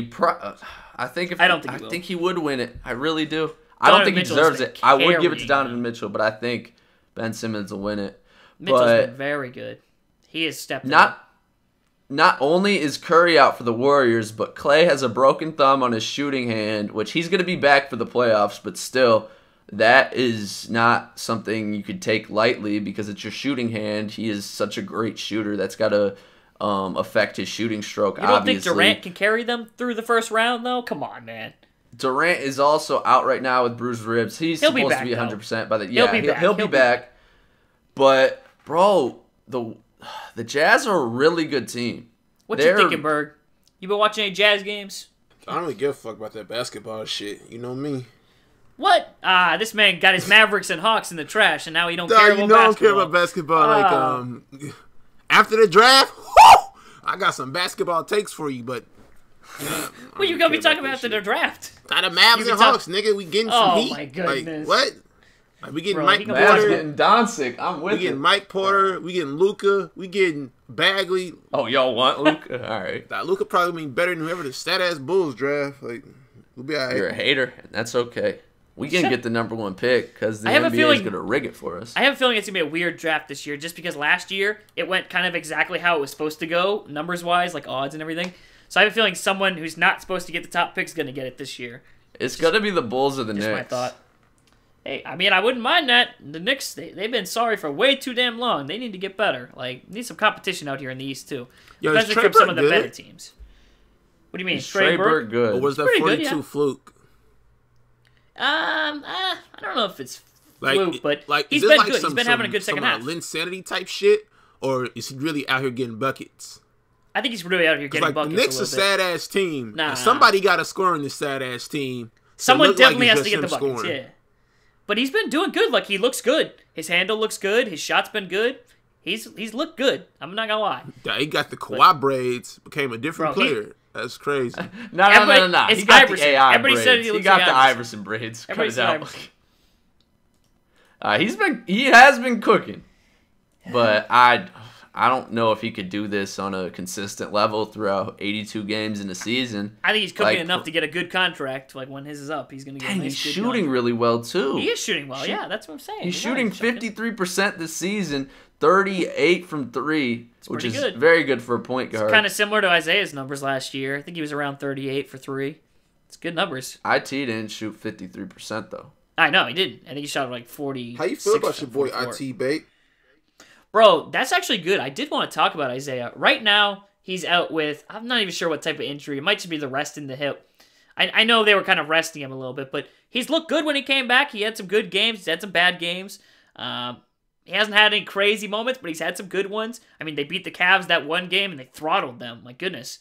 I think he would win it. I really do. I don't think he deserves it. I would give it to Donovan Mitchell, but I think Ben Simmons will win it. Mitchell's been very good. He has stepped up. Not only is Curry out for the Warriors, but Klay has a broken thumb on his shooting hand, which he's going to be back for the playoffs, but still, that is not something you could take lightly because it's your shooting hand. He is such a great shooter. That's got to affect his shooting stroke. You don't think Durant can carry them through the first round, though? Come on, man. Durant is also out right now with bruised ribs. He's supposed to be 100% by the he'll be back. But bro, the Jazz are a really good team. What you thinking, Berg? You been watching any Jazz games? I don't really give a fuck about that basketball shit. You know me. What? This man got his Mavericks and Hawks in the trash, and now he don't care about basketball. I don't care about basketball. Like, after the draft, whoo, I got some basketball takes for you, but... What you gonna be talking about after the draft? Got the Mavs and Hawks, nigga. We getting some heat. Oh, my goodness. Like, what? Like, we getting Mike Porter. Mavs getting Doncic. I'm with We getting Mike Porter. We getting Luka. We getting Bagley. Oh, y'all want Luka? All right. Luka probably mean better than whoever the stat-ass Bulls draft. Like, we'll be all right. You're a hater, and that's okay. We can get the #1 pick because the NBA is going to rig it for us. I have a feeling it's going to be a weird draft this year just because last year it went kind of exactly how it was supposed to go, numbers-wise, like odds and everything. So I have a feeling someone who's not supposed to get the top pick is going to get it this year. It's going to be the Bulls or the Knicks. Just my thought. Hey, I mean, I wouldn't mind that. The Knicks, they've been sorry for way too damn long. They need to get better. Like, need some competition out here in the East, too. Especially from some of the better teams. What do you mean? Trey Burke good. Or was that 42 fluke? I don't know if it's fluke, but he's been good. He's been having a good second half. Linsanity type shit, or is he really out here getting buckets? I think he's really out here getting buckets. The Knicks a sad ass team. Nah. Somebody got to score in this sad ass team. Someone definitely has to get the buckets. Yeah, but he's been doing good. Like, he looks good. His handle looks good. His shot's been good. He's looked good. I'm not gonna lie. Yeah, he got the Kawhi braids. Became a different player. That's crazy. No. It's he got Iverson. the AI Everybody braids. said he got like the Iverson braids. Cut it out. He has been cooking, but I don't know if he could do this on a consistent level throughout 82 games in a season. I think he's cooking enough to get a good contract. Like, when his is up, he's gonna get. He's shooting really well too. He is shooting well. Yeah, that's what I'm saying. He's shooting 53% this season, 38 from 3, which is good. very good for a point guard. It's kind of similar to Isaiah's numbers last year. I think he was around 38 for 3. It's good numbers. IT didn't shoot 53% though. I know he didn't. I think he shot like 40. How you feel about your boy 44. IT, babe? Bro, that's actually good. I did want to talk about Isaiah. Right now, he's out with, I'm not even sure what type of injury. It might just be the rest in the hip. I know they were kind of resting him a little bit, but he's looked good when he came back. He had some good games. He's had some bad games. He hasn't had any crazy moments, but he's had some good ones. I mean, they beat the Cavs that one game, and they throttled them. My goodness.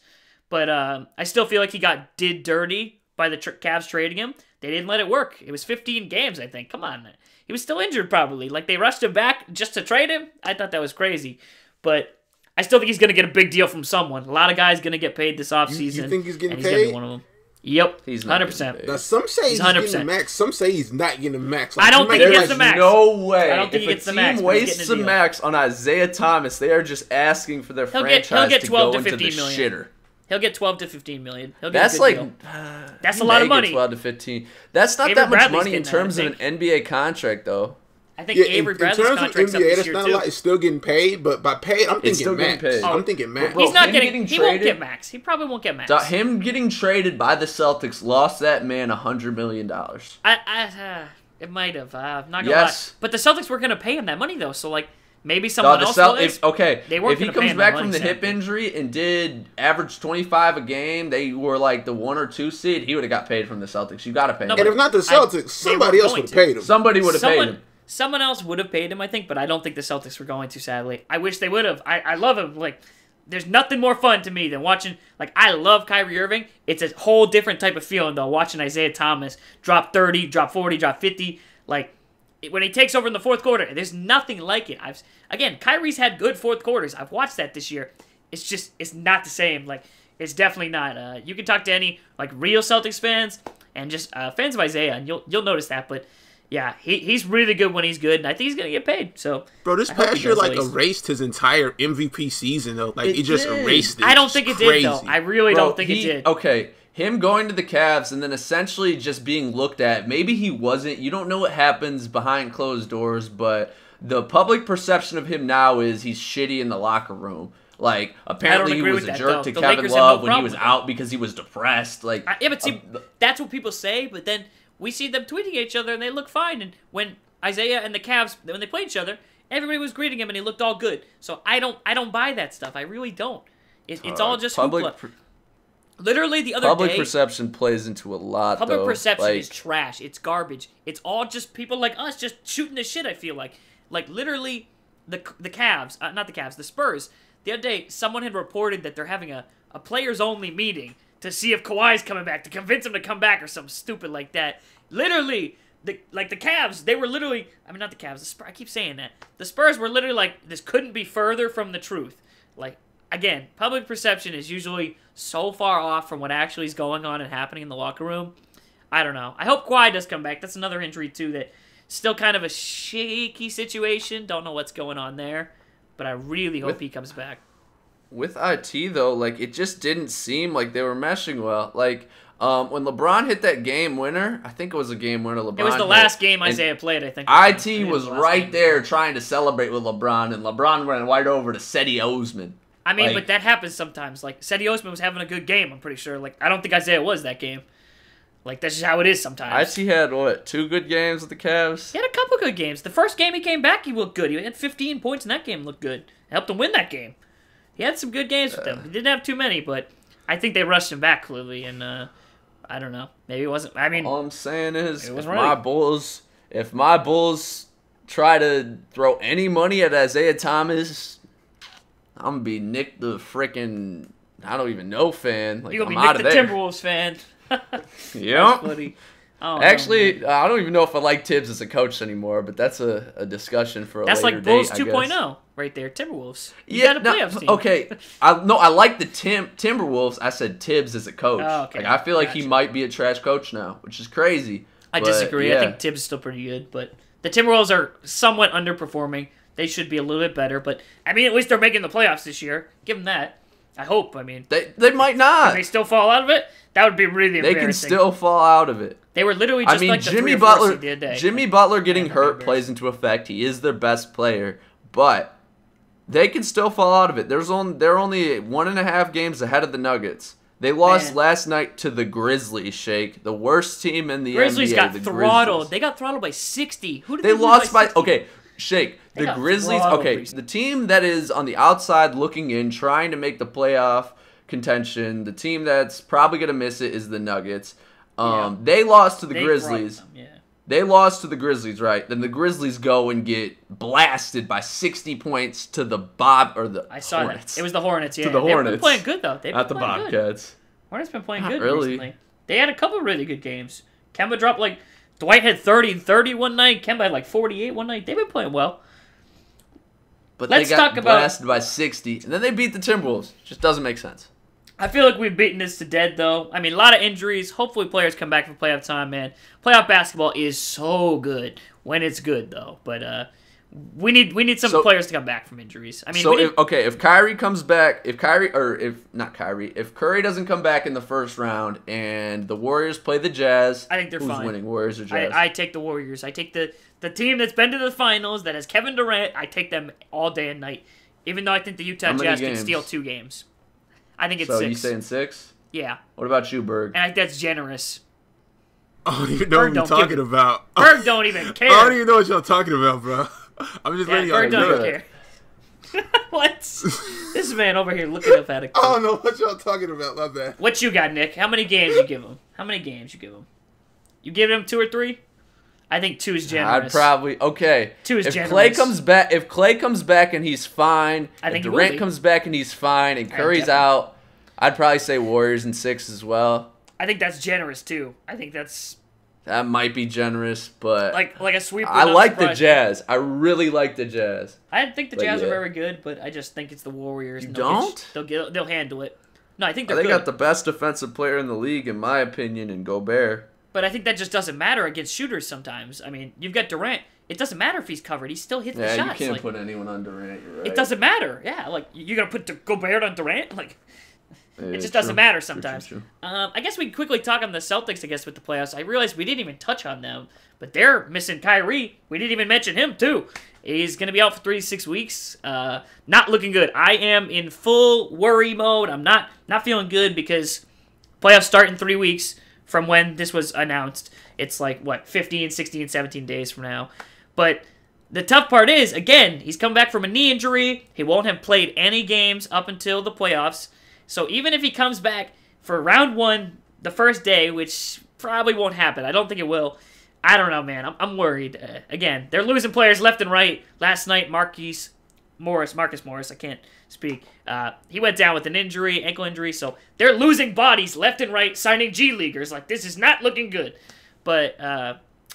But I still feel like he did dirty by the Cavs trading him. They didn't let it work. It was 15 games, I think. Come on. He was still injured, probably. Like, they rushed him back just to trade him. I thought that was crazy. But I still think he's going to get a big deal from someone. A lot of guys going to get paid this offseason. You think he's getting paid? He's going to be one of them. Yep, he's 100%. Now, some say he's getting the max. Some say he's not getting the max. Like, I don't think he gets the max. No way. I don't think he gets the max. If a team wastes the max on Isaiah Thomas, they are just asking for their franchise to go into the shitter. He'll get 12 to 15 million. That's like that's a lot of money. 12 to 15. That's not that much money in terms of an NBA contract, though. I think Avery Bradley's contract's up this year, too. It's still getting paid, but by paid, I'm thinking max. I'm thinking max. He's not getting. He won't get max. He probably won't get max. Him getting traded by the Celtics lost that man $100 million. It might have. I'm not gonna lie. But the Celtics were gonna pay him that money though, so like maybe someone else will. If he comes back from the hip injury and did average 25 a game, they were like the 1 or 2 seed. He would have got paid from the Celtics. You got to pay him. And if not the Celtics, somebody else would have paid him. Somebody would have paid him. Someone else would have paid him, I think, but I don't think the Celtics were going to, sadly. I wish they would have. I love him. Like, there's nothing more fun to me than watching. Like, I love Kyrie Irving. It's a whole different type of feeling, though, watching Isaiah Thomas drop 30, drop 40, drop 50. Like, when he takes over in the fourth quarter, there's nothing like it. Again, Kyrie's had good fourth quarters. I've watched that this year. It's not the same. Like, it's definitely not. You can talk to any, like, real Celtics fans and just fans of Isaiah, and you'll notice that, but yeah, he's really good when he's good, and I think he's going to get paid. So, bro, this past year, like, erased his entire MVP season, though. Like, it just erased it. I don't think it did, though. I really don't think it did. Okay, him going to the Cavs and then essentially just being looked at, maybe he wasn't. You don't know what happens behind closed doors, but the public perception of him now is he's shitty in the locker room. Like, apparently he was a jerk to Kevin Love when he was out because he was depressed. Like, yeah, but see, that's what people say, but then we see them tweeting at each other, and they look fine. And when Isaiah and the Cavs, when they play each other, everybody was greeting him and he looked all good. So I don't buy that stuff. I really don't. It's all just hoopla. Literally the other day, public perception plays into a lot. Public though. perception is trash. It's garbage. It's all just people like us just shooting the shit. I feel like literally the Cavs, not the Cavs, the Spurs. The other day, someone had reported that they're having a players only meeting to see if Kawhi's coming back, to convince him to come back or something stupid like that. Literally, the Cavs, they were literally, I mean, not the Cavs, the Spurs, I keep saying that. The Spurs were literally like, this couldn't be further from the truth. Like, again, public perception is usually so far off from what actually is going on and happening in the locker room. I don't know. I hope Kawhi does come back. That's another injury, too, that still kind of a shaky situation. Don't know what's going on there, but I really hope he comes back. With IT, though, like, it just didn't seem like they were meshing well. Like, when LeBron hit that game winner, I think it was a game winner LeBron It was the last game Isaiah played, I think. IT was right there trying to celebrate with LeBron, and LeBron ran right over to Cedi Osman. I mean, but that happens sometimes. Like, Cedi Osman was having a good game, I'm pretty sure. Like, I don't think Isaiah was that game. Like, that's just how it is sometimes. IT had, what, 2 good games with the Cavs? He had a couple good games. The first game he came back, he looked good. He had 15 points in that game, looked good. It helped him win that game. He had some good games with them. He didn't have too many, but I think they rushed him back clearly, and I don't know. Maybe it wasn't. I mean, all I'm saying is, if really. my Bulls try to throw any money at Isaiah Thomas, I'm gonna be Nick the frickin' I don't even know fan. Like, you're gonna I'm be Nick the Timberwolves fan. Yeah. Funny. Actually, I don't even know if I like Tibbs as a coach anymore, but that's a discussion for a later date. That's like Bulls 2.0 right there, Timberwolves. You got a playoffs team. Okay. I like the Timberwolves. I said Tibbs as a coach. Oh, okay. Like, I feel like he might be a trash coach now, which is crazy. I disagree. Yeah. I think Tibbs is still pretty good, but the Timberwolves are somewhat underperforming. They should be a little bit better, but I mean, at least they're making the playoffs this year. Give them that. I hope. I mean, they might not. Can they still fall out of it? That would be really embarrassing. They can still fall out of it. They were literally just like the Jimmy 3 or 4 Butler. seed the other day. Jimmy Butler getting hurt plays into effect. He is their best player, but they can still fall out of it. They're only 1.5 games ahead of the Nuggets. They lost last night to the Grizzlies, Shake, the worst team in the Grizzlies NBA. Got throttled. They got throttled by 60. Who did they lost by? 60? Okay, Shake. The Grizzlies. Okay, the team that is on the outside looking in, trying to make the playoff contention. The team that's probably gonna miss it is the Nuggets. They lost to the Grizzlies. They lost to the Grizzlies, right? Then the Grizzlies go and get blasted by 60 points to the I saw Hornets. That. It was the Hornets, yeah. To the Hornets. They've been playing good, though. Not the Bobcats. Good. Hornets been playing good really. recently. They had a couple really good games. Kemba dropped, like, Dwight had 30 and 30 one night. Kemba had, like, 48 one night. They've been playing well. But they got blasted by 60, and then they beat the Timberwolves. Just doesn't make sense. I feel like we've beaten this to death, though. I mean, a lot of injuries. Hopefully players come back for playoff time, man. Playoff basketball is so good when it's good, though. But we need some players to come back from injuries. I mean, if Kyrie comes back, if Curry doesn't come back in the first round, and the Warriors play the Jazz, I think they're fine. Who's winning, Warriors or Jazz? I take the Warriors. I take the team that's been to the finals, that has Kevin Durant. I take them all day and night. Even though I think the Utah Jazz can steal 2 games. I think it's 6. So you saying 6? Yeah. What about you, Berg? And I think that's generous. I don't even know what you're talking about. Berg don't even care. I don't even know what y'all talking about, bro. I'm just letting y'all Berg don't care. What? This man over here looking up at a. I don't know what y'all talking about. My bad. What you got, Nick? How many games you give him? You give him 2 or 3? I think 2 is generous. I'd probably 2 is generous. If Clay comes back and he's fine, if Durant comes back and he's fine, and Curry's out, I'd probably say Warriors in 6 as well. I think that's generous too. I think that might be generous, but like a sweep. I like the Jazz. I really like the Jazz. I think the Jazz are very good, but I just think it's the Warriors. You don't? They'll handle it. No, I think they're They good. got the best defensive player in the league, in my opinion, in Gobert. But I think that just doesn't matter against shooters sometimes. I mean, you've got Durant. It doesn't matter if he's covered. He still hits the shots. Yeah, you can't put anyone on Durant. You're right. It doesn't matter. Yeah, like, you're going to put Gobert on Durant? Like, it just doesn't matter sometimes. True. I guess we can quickly talk on the Celtics, I guess, with the playoffs. I realized we didn't even touch on them, but they're missing Kyrie. We didn't even mention him, too. He's going to be out for 3 to 6 weeks. Not looking good. I am in full worry mode. I'm not feeling good because playoffs start in 3 weeks from when this was announced. It's like, 15, 16, 17 days from now. But the tough part is, again, he's come back from a knee injury. He won't have played any games up until the playoffs. So even if he comes back for round 1, the first day, which probably won't happen. I don't think it will. I don't know, man. I'm worried. Again, they're losing players left and right. Last night, Marcus Morris, I can't speak. He went down with an injury, ankle injury, so they're losing bodies left and right, signing G-Leaguers. Like, this is not looking good. But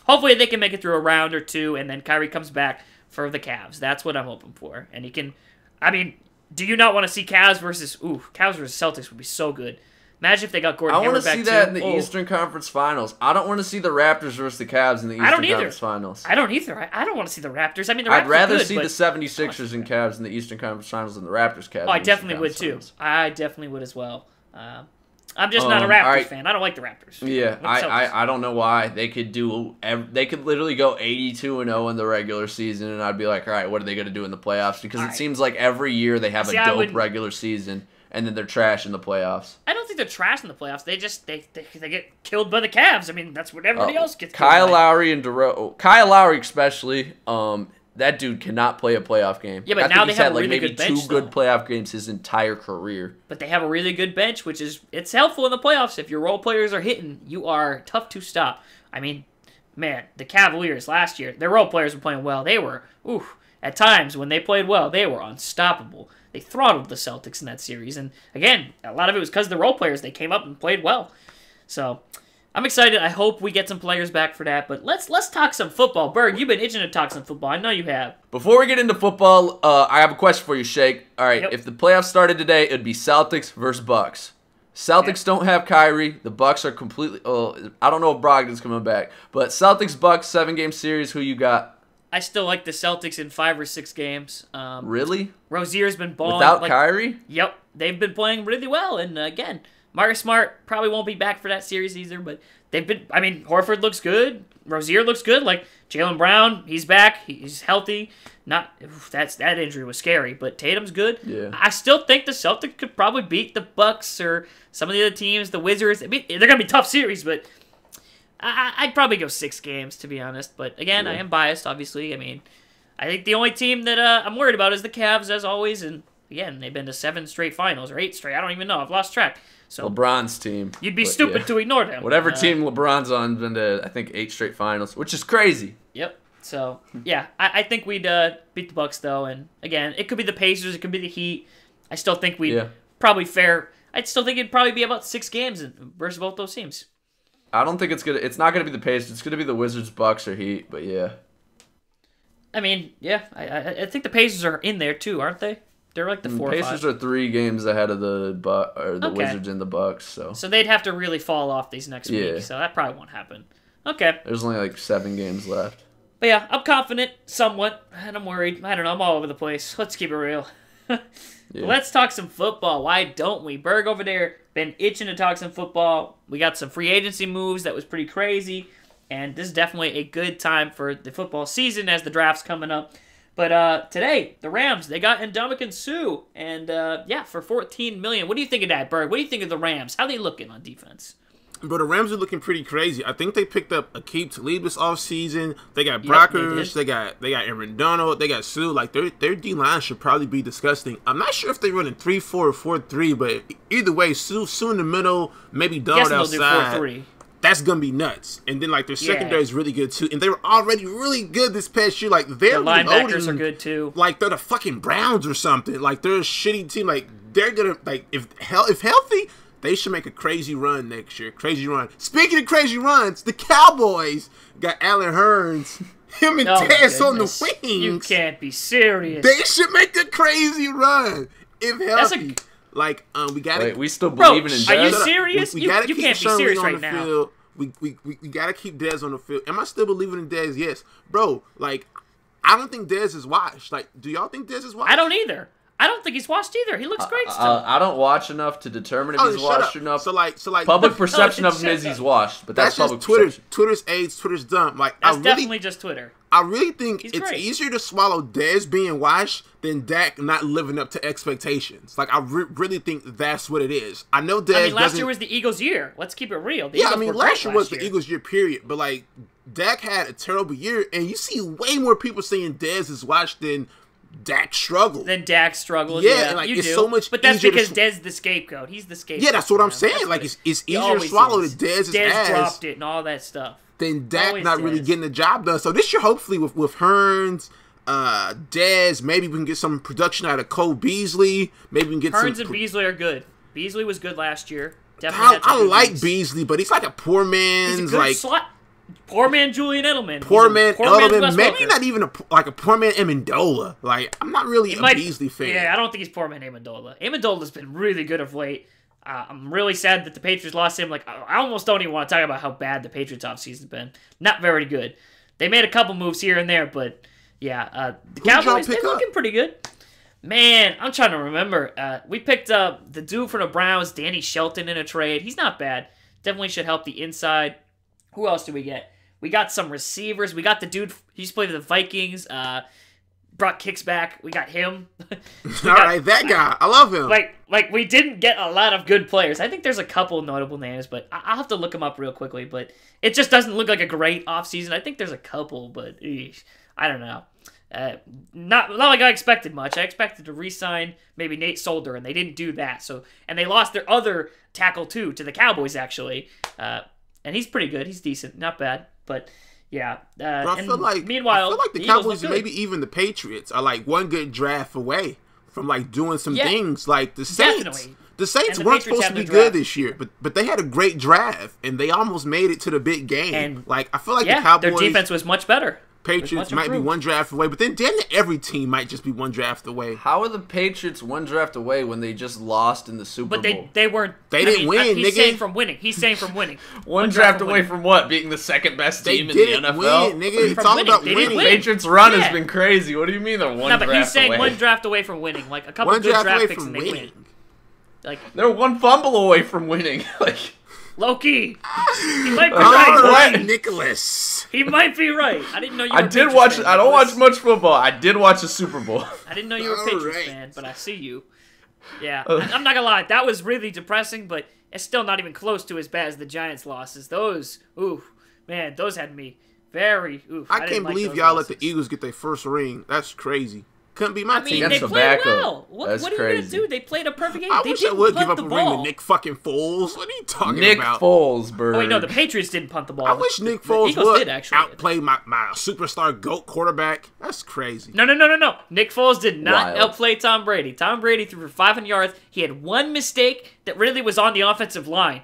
hopefully they can make it through a round or two, and then Kyrie comes back for the Cavs. That's what I'm hoping for. And he can, I mean, do you not want to see Cavs versus Celtics would be so good. Imagine if they got Gordon Hayward back too. I want to see that in the Eastern Conference Finals. I don't want to see the Raptors versus the Cavs in the Eastern Conference Finals. I don't either. I don't want to see the Raptors. I mean, the Raptors I'd rather are good, see the 76ers and Cavs in the Eastern Conference Finals than the Raptors Cavs. Oh, I definitely would too. I definitely would as well. I'm just not a Raptors fan. I don't like the Raptors. Yeah, I don't know why. They could literally go 82-0 in the regular season, and I'd be like, all right, what are they going to do in the playoffs? Because it seems like every year they have a dope regular season, and then they're trash in the playoffs. I don't think they're trash in the playoffs. They just they get killed by the Cavs. I mean, that's what everybody else gets. Kyle Lowry and Kyle Lowry especially. That dude cannot play a playoff game. Yeah, but now they have a really good bench. Maybe 2 good playoff games his entire career. But they have a really good bench, which is it's helpful in the playoffs. If your role players are hitting, you are tough to stop. I mean, man, the Cavaliers last year, their role players were playing well. They were, at times when they played well, they were unstoppable. They throttled the Celtics in that series. And again, a lot of it was because of the role players. They came up and played well. So I'm excited. I hope we get some players back for that. But let's talk some football. Berg, you've been itching to talk some football. I know you have. Before we get into football, I have a question for you, Shake. All right, If the playoffs started today, it would be Celtics versus Bucks. Celtics don't have Kyrie. The Bucks are completely... I don't know if Brogdon's coming back. But Celtics, Bucks, 7-game series. Who you got? I still like the Celtics in 5 or 6 games. Really? Rozier's been balling. Without Kyrie? Yep. They've been playing really well. And again, Marcus Smart probably won't be back for that series either. But they've been... I mean, Horford looks good. Rozier looks good. Like, Jaylen Brown, he's back. He's healthy. That injury was scary. But Tatum's good. Yeah. I still think the Celtics could probably beat the Bucks or some of the other teams, the Wizards. I mean, they're going to be tough series, but... I'd probably go 6 games, to be honest. But, again, I am biased, obviously. I mean, I think the only team that I'm worried about is the Cavs, as always. And, again, they've been to 7 straight finals or 8 straight. I don't even know. I've lost track. So LeBron's team. You'd be stupid to ignore them. Whatever team LeBron's on, been to, I think, 8 straight finals, which is crazy. Yep. So, yeah, I think we'd beat the Bucks, though. And, again, it could be the Pacers. It could be the Heat. I still think we'd probably fare... I'd still think it'd probably be about 6 games versus both those teams. I don't think it's not gonna be the Pacers. It's gonna be the Wizards, Bucks, or Heat. But yeah. I mean, yeah, I think the Pacers are in there too, aren't they? They're like the 4 or 5. Pacers are 3 games ahead of the Wizards and the Bucks. So they'd have to really fall off these next week. So that probably won't happen. Okay. There's only like 7 games left. But yeah, I'm confident somewhat, and I'm worried. I don't know. I'm all over the place. Let's keep it real. Let's talk some football. Why don't we? Berg over there been itching to talk some football. We got some free agency moves that was pretty crazy, and this is definitely a good time for the football season as the draft's coming up. But today, the Rams, they got Ndamukong Suh, and for $14 million. What do you think of that, Berg? What do you think of the Rams? How are they looking on defense? But the Rams are looking pretty crazy. I think they picked up Aqib Talib this offseason. They got Brockers. They got Aaron Donald. They got Sue. Like, their D-line should probably be disgusting. I'm not sure if they're running 3-4 or 4-3, but either way, Sue in the middle, maybe Donald outside. Do 4-3. That's going to be nuts. And then, like, their secondary is really good, too. And they were already really good this past year. Like, their linebackers are good, too. Like, they're the fucking Browns or something. Like, they're a shitty team. Like, they're going to, like, if healthy... They should make a crazy run next year. Crazy run. Speaking of crazy runs, the Cowboys got Allen Hurns. Him and Tess on the wings. You can't be serious. They should make a crazy run if healthy. We got to... we still believe in Dez. Are you serious? You can't be serious right now. Field. We got to keep Dez on the field. Am I still believing in Dez? Yes. Bro, like, I don't think Dez is washed. Like, do y'all think Dez is washed? I don't either. I don't think he's washed either. He looks great still. I don't watch enough to determine if he's washed enough. So like public perception of him is he's washed, but that's public Twitter. perception. Twitter's AIDS, Twitter's dumb. Like, that's definitely just Twitter. I really think He's it's great. easier to swallow Dez being washed than Dak not living up to expectations. Like, I really think that's what it is. I know Dez I mean, last year was the Eagles' year. Let's keep it real. The yeah, Eagles I mean, were last great year was the Eagles' year, period. But, like, Dak had a terrible year, and you see way more people saying Dez is washed than Dak struggled. Yeah, and, like, you it's do. so much but that's easier because to Dez is the scapegoat. He's the scapegoat. Yeah, that's what I'm man. saying. That's Like, what it's he easier to swallow is. the Dez's Dez ass dropped it and all that stuff. than Dak Always not really Dez. getting the job done. So this year, hopefully, with Hearns, Dez, maybe we can get some production out of Cole Beasley. Maybe we can get Hearns some. and Beasley are good. Beasley was good last year. Definitely had some I good like weeks. Beasley, but he's like a poor man's He's a good like slot. Poor man Julian Edelman. poor man Edelman. Wes Maybe Welker. not even a poor man Amendola. Like, I'm not really a Beasley fan. Yeah, I don't think he's poor man Amendola. Amendola's been really good of late. I'm really sad that the Patriots lost him. Like, I almost don't even want to talk about how bad the Patriots offseason's been. Not very good. They made a couple moves here and there, but yeah, the Cowboys, they're looking pretty good. Man, I'm trying to remember. We picked up the dude from the Browns, Danny Shelton, in a trade. He's not bad. Definitely should help the inside. Who else did we get? We got some receivers. We got the dude, he used to play for the Vikings. Brought Kicks back. We got him. All right, that guy. I love him. Like we didn't get a lot of good players. I think there's a couple notable names, but I'll have to look them up real quickly. But it just doesn't look like a great offseason. I think there's a couple, but I don't know. Not like I expected much. I expected to re-sign maybe Nate Solder, and they didn't do that. And they lost their other tackle too to the Cowboys actually. And he's pretty good. He's decent, not bad. But yeah. But I feel like meanwhile, the Cowboys, maybe even the Patriots, are like one good draft away from like doing some things. Like the Saints. Definitely. The Saints the weren't Patriots supposed to be have the good draft. this year, but they had a great draft and they almost made it to the big game. And like, I feel like the Cowboys, their defense was much better. Patriots might be one draft away, but then every team might just be one draft away. How are the Patriots one draft away when they just lost in the Super Bowl? But they weren't. They didn't win, He's nigga. saying from winning. He's saying from winning. one draft away from what? Being the second best They team in didn't the NFL? win, nigga. It's From all winning. about They didn't winning. win. Patriots run Yeah. has been crazy. What do you mean they're one draft away? No, but he's saying one draft away from winning. Like a couple One good draft draft away picks from and they winning. win. Like They're one fumble away from winning. Like, Loki. He might be All right. right, Nicholas. He might be right. I didn't know you were I a did Patriots watch. fan, I don't watch Nicholas. much football. I did watch the Super Bowl. I didn't know you were a All Patriots right. fan, but I see you. Yeah, I'm not gonna lie. That was really depressing, but it's still not even close to as bad as the Giants' losses. Those, man, those had me very. I didn't can't like believe those y'all losses. let the Eagles get their first ring. That's crazy. Couldn't be my I mean, team. they Against the played backup. well. What That's are you crazy. gonna do? They played a perfect game. I They wish I didn't would punt give up the a ball. ring to Nick fucking Foles. What are you talking Nick about? Foles, Oh wait, no, the Patriots didn't punt the ball. I wish Nick The Foles Eagles would did actually. outplay my superstar GOAT quarterback. That's crazy. No. Nick Foles did not Wild. outplay Tom Brady. Tom Brady threw for 500 yards. He had one mistake that really was on the offensive line.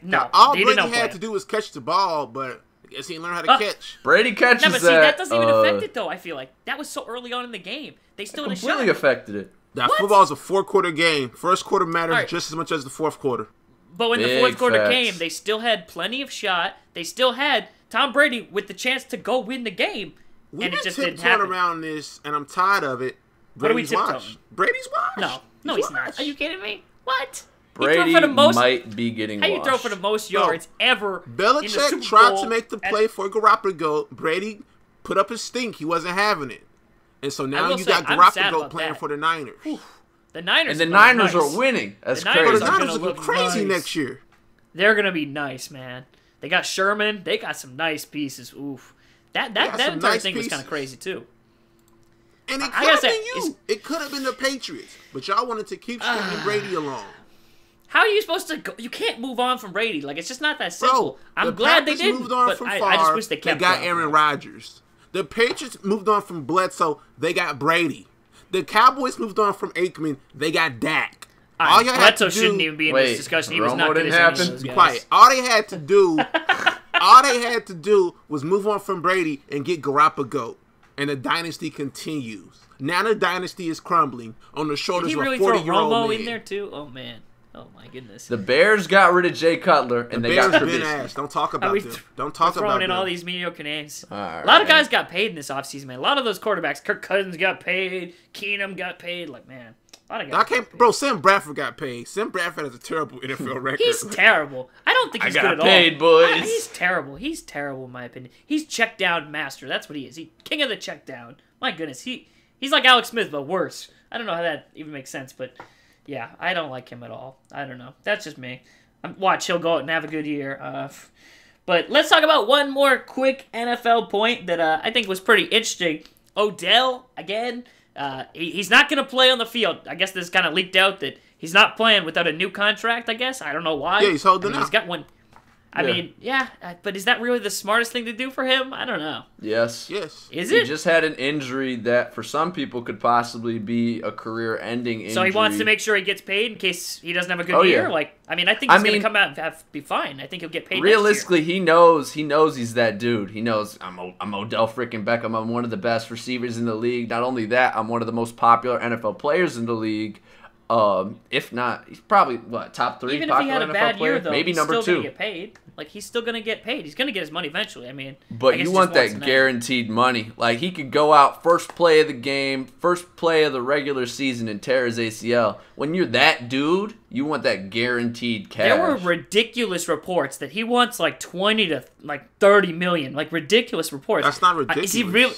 No, All they didn't Brady outplay had him. to do was catch the ball, but I guess he didn't learn how to catch. Brady catches No, but see, that doesn't even affect it, though, I feel like. That was so early on in the game. They still had a shot. completely affected it. That What? football is a 4-quarter game. First quarter matters All right. just as much as the fourth quarter. But when the Big fourth quarter facts. came, they still had plenty of shot. They still had Tom Brady with the chance to go win the game. We've and been it just didn't tiptoeing happen. around this, and I'm tired of it. What are we Brady's washed. tiptoeing? Brady's washed. No, he's not. washed. Are you kidding me? What? Brady he threw for the most. might be getting How you washed. throw for the most yards ever? in the Belichick Super tried Bowl to make the at- play for Garoppolo. Brady put up his stink. He wasn't having it. And so now will you say, got I'm sad Garoppolo about playing that. for the Niners. The Niners. And the are gonna be Niners nice. are winning. That's The Niners But crazy. the are Niners gonna will look go crazy nice. next year. They're gonna be nice, man. They got Sherman. They got some nice pieces. Oof. That got entire some nice thing was pieces. kind of crazy too. And it I could gotta have say, been you. It could have been the Patriots. But y'all wanted to keep stringing Brady along. How are you supposed to go? You can't move on from Brady. Like, it's just not that simple. Bro, I'm the glad Packers they didn't, moved on but from I Favre. just wish they kept got going. Aaron Rodgers. The Patriots moved on from Bledsoe. They got Brady. The Cowboys moved on from Aikman. They got Dak. All y'all had to Bledsoe do, shouldn't even be in Wait, this discussion. He was Romo not good didn't as any of happen? those be guys. quiet. All they had to do was move on from Brady and get Garoppolo, and the dynasty continues. Now the dynasty is crumbling on the Did shoulders he of a really throw 40-year-old Romo man. in there too? Oh man. Oh my goodness. The Bears got rid of Jay Cutler, and they Bears got been Trubisky. ass. Don't talk Are about we them. Don't talk throwing about in them. all these mediocre names. All A lot of right. guys got paid in this offseason, man. A lot of those quarterbacks, Kirk Cousins got paid, Keenum got paid. Like, man, A lot of I guys. can't, bro. Sam Bradford got paid. Sam Bradford has a terrible NFL record. He's terrible. I don't think he's good at all. paid, boys. He's terrible. He's terrible in my opinion. He's check down master. That's what he is. He king of the check down. My goodness, he's like Alex Smith but worse. I don't know how that even makes sense, but yeah, I don't like him at all. I don't know. That's just me. Watch, he'll go out and have a good year. But let's talk about one more quick NFL point that I think was pretty interesting. Odell again. He's not going to play on the field. I guess this kind of leaked out that he's not playing without a new contract, I guess. I don't know why. Yeah, he's holding out. He's got one. I mean, but is that really the smartest thing to do for him? I don't know. Yes. Is it? He just had an injury that for some people could possibly be a career-ending injury. So he wants to make sure he gets paid in case he doesn't have a good year? Yeah. Like, I think he's going to come out and be fine. I think he'll get paid realistically, next year. he knows he's that dude. He knows, I'm Odell freaking Beckham. I'm one of the best receivers in the league. Not only that, I'm one of the most popular NFL players in the league. If not, he's probably, top 3 Even if he popular had a NFL bad player? year, though, Maybe he's number still 2. going to get paid. Like, he's still going to get paid. He's going to get his money eventually. I But guess you he want just wants that guaranteed money. Like, he could go out first play of the game, first play of the regular season and tear his ACL. When you're that dude, you want that guaranteed cash. There were ridiculous reports that he wants like 20 to like 30 million. Like, ridiculous reports. That's not ridiculous. Is he really...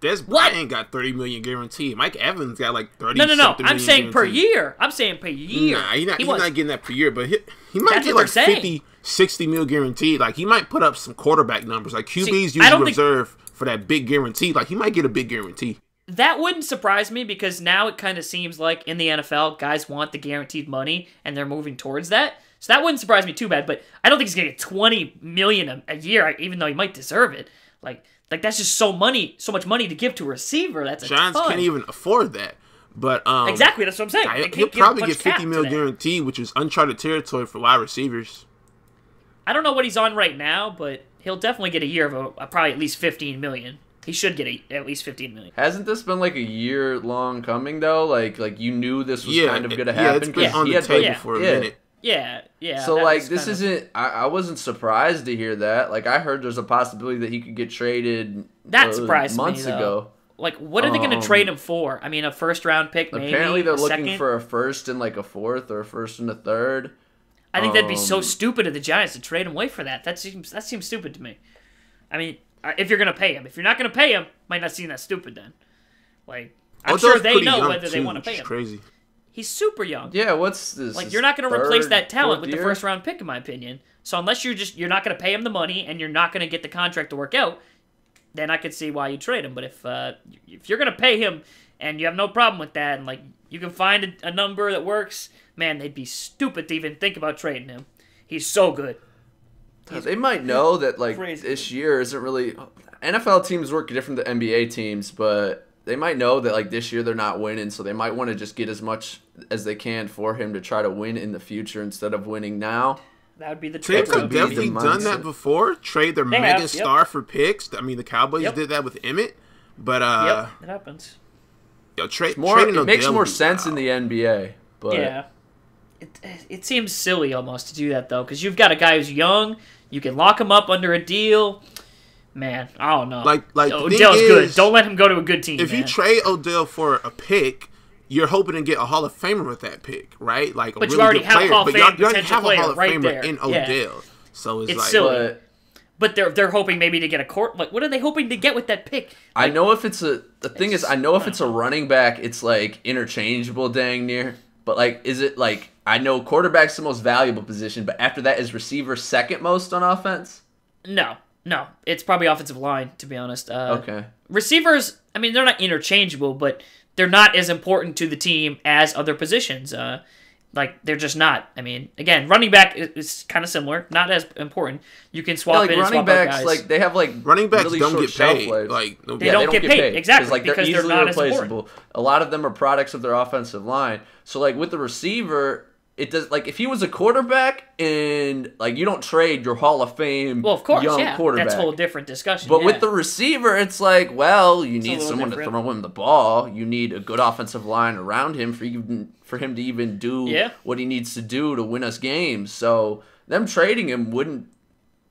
Des Bryant got 30 million guaranteed. Mike Evans got like 30. No. I'm saying per year. I'm saying per year. Nah, he's not getting that per year, but he might get like 50, 60 mil guaranteed. Like, he might put up some quarterback numbers. Like, QBs usually reserve for that big guarantee. Like, he might get a big guarantee. That wouldn't surprise me because now it kind of seems like in the NFL, guys want the guaranteed money and they're moving towards that. So that wouldn't surprise me too bad, but I don't think he's going to get 20 million a year, even though he might deserve it. Like that's just so much money to give to a receiver. That's a Giants ton. can't even afford that. But exactly, that's what I'm saying. He'll probably get 50 mil guaranteed, which is uncharted territory for wide receivers. I don't know what he's on right now, but he'll definitely get a year of probably at least 15 million. He should get at least 15 million. Hasn't this been like a year long coming though? Like you knew this was kind of going to happen. Yeah, it's been on the table for a minute. Yeah. So like this isn't. I wasn't surprised to hear that. Like I heard there's a possibility that he could get traded. That surprised months me, though. ago. Like, what are they going to trade him for? I mean, a first-round pick, maybe. Apparently, they're looking second? for a first and like a fourth, or a first and a third. I think that'd be so stupid of the Giants to trade him away for that. That seems stupid to me. I mean, if you're going to pay him, if you're not going to pay him, might not seem that stupid then. Like, I'm sure they know whether they want to pay him. Crazy. He's super young. Yeah, what's this? Like, you're not going to replace that talent with the year? first-round pick, in my opinion. So unless you're not going to pay him the money and you're not going to get the contract to work out, then I could see why you trade him. But if you're going to pay him and you have no problem with that, and like you can find a number that works, man, they'd be stupid to even think about trading him. He's so good. They might know that like crazy. This year isn't really. NFL teams work different than NBA teams, but they might know that like this year they're not winning, so they might want to just get as much as they can for him to try to win in the future instead of winning now. That would be the trade. They've definitely done that before. Trade their mega star for picks. I mean, the Cowboys did that with Emmett, but it happens. It makes more sense in the NBA, but yeah, it seems silly almost to do that though, because you've got a guy who's young, you can lock him up under a deal. Man, I don't know. Like Odell's good. Don't let him go to a good team. If you trade Odell for a pick, you're hoping to get a Hall of Famer with that pick, right? Like, but you already have a Hall of Fame potential player right there in Odell. So it's like silly. But they're hoping maybe to get a court. Like, what are they hoping to get with that pick? Like, I know if it's a running back, it's like interchangeable, dang near. But like, is it like I know quarterback's the most valuable position, but after that is receiver second most on offense? No, it's probably offensive line, to be honest. Okay. Receivers, I mean, they're not interchangeable, but they're not as important to the team as other positions. Like, they're just not. I mean, again, running back is kind of similar, not as important. You can swap in and swap out guys. Like, they have, like, running backs really don't short get paid. shelf lives. Like, they don't get paid. Exactly, because they're not as important. A lot of them are products of their offensive line. So, like, with the receiver, it does, like, if he was a quarterback and, like, you don't trade your Hall of Fame young quarterback. That's a whole different discussion. But with the receiver, it's like, well, you need someone different. to throw him the ball. You need a good offensive line around him for him to even do what he needs to do to win us games. So them trading him wouldn't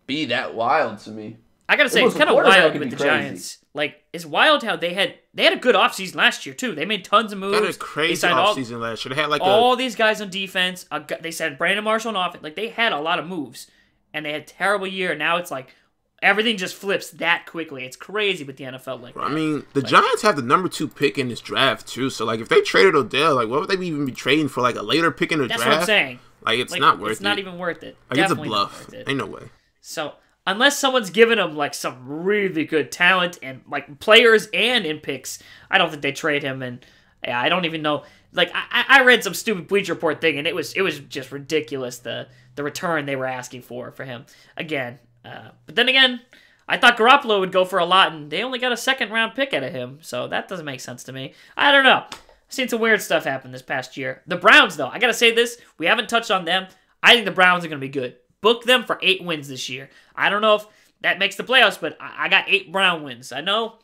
be that wild to me. I gotta say, it's kind of wild with the Giants. Like, it's wild how they had a good offseason last year too. They made tons of moves. They had a crazy offseason last year. They had like all these guys on defense. They said Brandon Marshall on offense. Like, they had a lot of moves, and they had a terrible year. Now it's like everything just flips that quickly. It's crazy with the NFL. Like, I mean, the Giants have the number 2 pick in this draft too. So like, if they traded Odell, like, what would they even be trading for? Like a later pick in the draft? That's what I'm saying. Like, it's not worth it. It's not even worth it. Like, it's a bluff. Ain't no way. So unless someone's giving them like some really good talent and like players and in picks, I don't think they trade him. And yeah, I don't even know. Like, I read some stupid Bleacher Report thing, and it was just ridiculous the return they were asking for him again. But then again, I thought Garoppolo would go for a lot, and they only got a 2nd-round pick out of him, so that doesn't make sense to me. I don't know. I've seen some weird stuff happen this past year. The Browns, though, I gotta say this. We haven't touched on them. I think the Browns are gonna be good. Book them for 8 wins this year. I don't know if that makes the playoffs, but I got 8 Brown wins. I know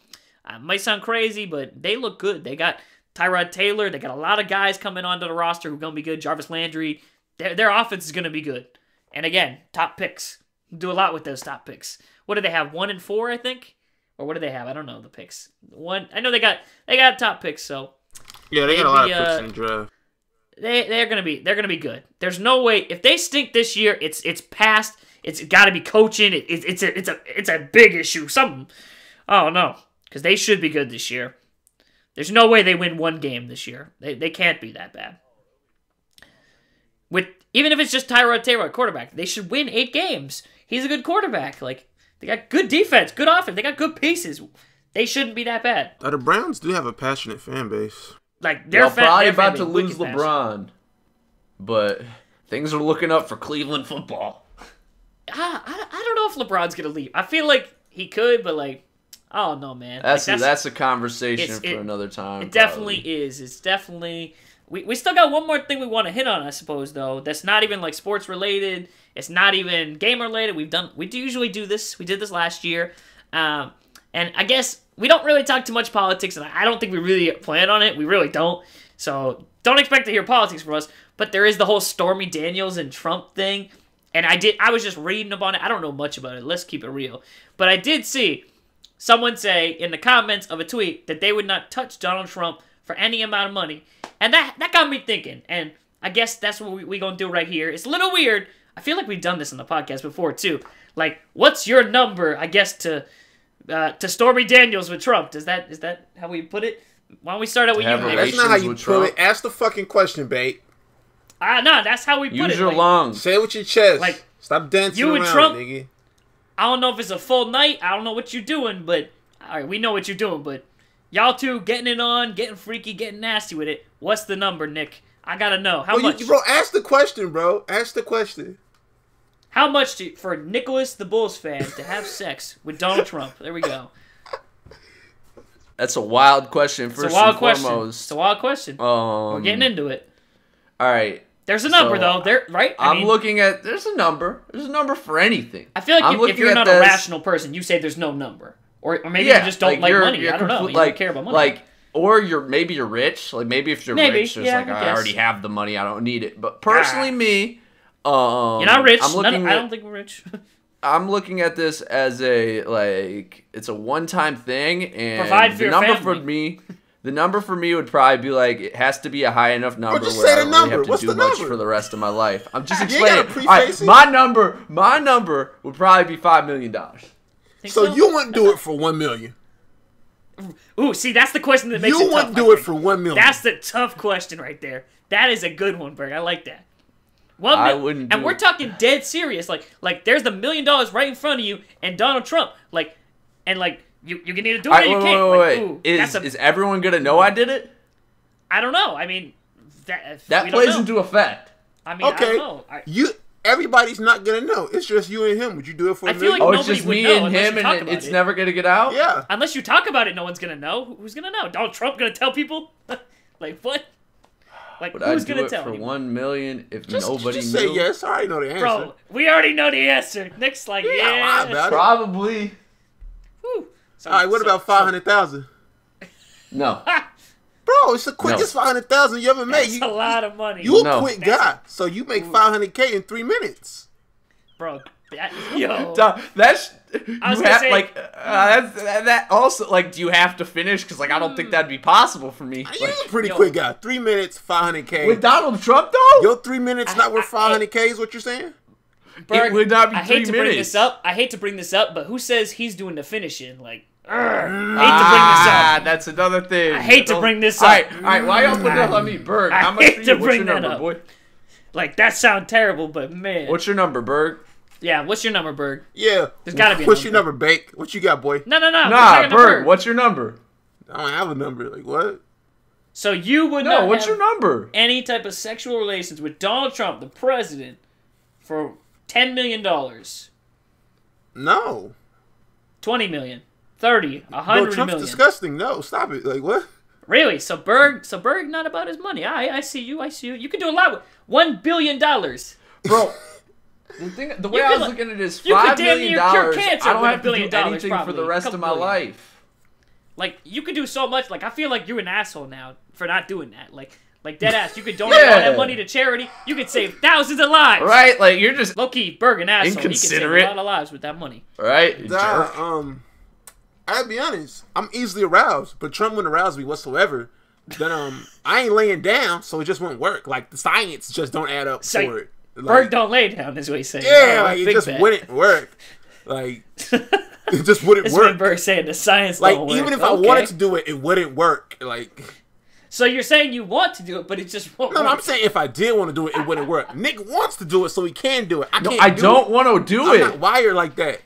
it might sound crazy, but they look good. They got Tyrod Taylor. They got a lot of guys coming onto the roster who are gonna be good. Jarvis Landry. Their offense is gonna be good. And again, top picks. Do a lot with those top picks. What do they have? 1 and 4, I think, or what do they have? I don't know the picks. I know they got top picks. So yeah, they got a lot of picks in the draft. They're gonna be good. There's no way if they stink this year. It's past. It's got to be coaching. It's a big issue. Something. Oh no, because they should be good this year. There's no way they win 1 game this year. They can't be that bad. Even if it's just Tyrod Taylor quarterback, they should win 8 games. He's a good quarterback. Like, they got good defense, good offense. They got good pieces. They shouldn't be that bad. The Browns do have a passionate fan base. Like, they're probably about to lose LeBron, but things are looking up for Cleveland football. I don't know if LeBron's gonna leave. I feel like he could, but like, I don't know, man. That's a conversation for another time. It definitely is. It's definitely. We still got one more thing we want to hit on, I suppose, though. That's not even like sports related. It's not even game related. We do usually do this. We did this last year, and I guess we don't really talk too much politics, and I don't think we really plan on it. We really don't. So don't expect to hear politics from us. But there is the whole Stormy Daniels and Trump thing, and I was just reading about it. I don't know much about it. Let's keep it real. But I did see someone say in the comments of a tweet that they would not touch Donald Trump for any amount of money. And that got me thinking, and I guess that's what we're going to do right here. It's a little weird. I feel like we've done this in the podcast before, too. Like, what's your number, I guess, to Stormy Daniels with Trump? Is that how we put it? Why don't we start out with you, Nick? That's not how you put it. Ask the fucking question, babe. No, that's how we put it. Use your lungs. Say it with your chest. Like, stop dancing you around, and Trump, nigga. I don't know if it's a full night. I don't know what you're doing, but... All right, we know what you're doing, but... Y'all two getting it on, getting freaky, getting nasty with it. What's the number, Nick? I gotta know. How much? Bro, ask the question, bro. Ask the question. How much for Nicholas the Bulls fan to have sex with Donald Trump? There we go. That's a wild question, first and foremost. It's a wild question. We're getting into it. All right. There's a number, though. Right? I'm looking at... There's a number. There's a number for anything. I feel like if you're not a rational person, you say there's no number. Or maybe you just don't like money. I don't know. You don't care about money. Or maybe you're rich. Like, maybe if you're rich, it's I already have the money. I don't need it. But personally, me... you're not rich. I don't think we're rich. I'm looking at this as it's a one-time thing. And provide for the your number family. for me... The number for me would probably be like, it has to be a high enough number just where say I the don't number. really have What's to do the much number? for the rest of my life. I'm just You explaining. gotta preface it. My number would probably be $5 million. So you wouldn't do it for $1 million. Ooh, see, that's the question that makes it tough. You wouldn't do it for $1 million. That's the tough question right there. That is a good one, Berg. I like that. I wouldn't. And we're talking dead serious. Like there's the $1 million right in front of you, and Donald Trump. You can either do it or you can't. Wait. Is everyone gonna know I did it? I don't know. I mean, that plays into effect. I mean, okay. I don't know. Everybody's not gonna know. It's just you and him. Would you do it for $1 million? Like it's just me and him, and it's never gonna get out. Yeah. Unless you talk about it, no one's gonna know. Who's gonna know? Donald Trump gonna tell people? Like what? Like Would who's I do gonna it tell for you? $1 million if Just nobody say knew? yes. I already know the answer. Bro, we already know the answer. Nick's like, lie about it. Probably. Whew. All right. What about 500,000? No. Bro, it's the quickest 500,000 you ever made. That's a lot of money. You a quick guy, so you make 500K in 3 minutes. Bro, Yo. That's I was gonna say, that also like. Do you have to finish? Because like I don't think that'd be possible for me. You're a pretty quick guy. 3 minutes, 500K. With Donald Trump though, your 3 minutes not worth 500K is what you're saying? Berg, it would not be 3 I hate to minutes. bring this up. I hate to bring this up, but who says he's doing the finishing? Like, hate to bring this up. That's another thing. I hate to bring this up. All right. Why y'all put that on me, Berg? How much hate for to you? What's bring your that number, up. boy? Like, that sound terrible, but man. What's your number, Berg? Yeah, what's your number, Berg? Yeah. There's gotta be a What's number. your number, Bake? What you got, boy? No. Nah, Berg. What's your number? I don't have a number. Like, what? So you would not what's have your number? any type of sexual relations with Donald Trump, the president, for $10 million, No. 20 million, 30, 100 Bro, Trump's million. disgusting. No, stop it. Like, what? Really? So Berg not about his money. I see you. You can do a lot with $1 billion. Bro, the way I was looking at it is $5 million. I don't have to do anything for the rest of my life. Like, you could do so much. Like, I feel like you're an asshole now for not doing that. Like dead ass. You could donate all that money to charity. You could save thousands of lives. Right? Like, you're just low-key, Berg an asshole. inconsiderate. He can save a lot of lives with that money. Right? I'll be honest. I'm easily aroused, but Trump wouldn't arouse me whatsoever. Then I ain't laying down, so it just won't work. Like, the science just don't add up for it. Like, Berg don't lay down, is what he's saying. Yeah, like, it just wouldn't work. Like, it just wouldn't work. What Berg saying, the science like, don't work. even if I wanted to do it, it wouldn't work. Like, so you're saying you want to do it, but it just won't work. No, I'm saying if I did want to do it, it wouldn't work. Nick wants to do it, so he can do it. I can't. I don't want to do it. I'm not wired like that.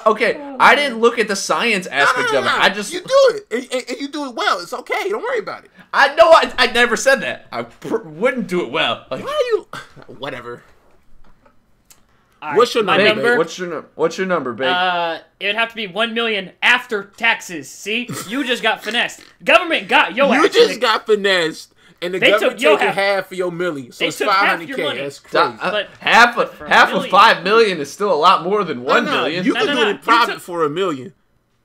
Okay, I didn't look at the science aspect of it. I just you do it, and you do it well. It's okay. Don't worry about it. I know. I never said that. I wouldn't do it well. Like, why are you? Whatever. Right, what's your number? Babe? What's your number, babe? It'd have to be $1 million after taxes. See, you just got finessed. Government got yo. You just got finessed. And the government taking half of your million, so it's 500K. That's crazy. But half of $5 million is still a lot more than $1 million. You can do it private for $1 million.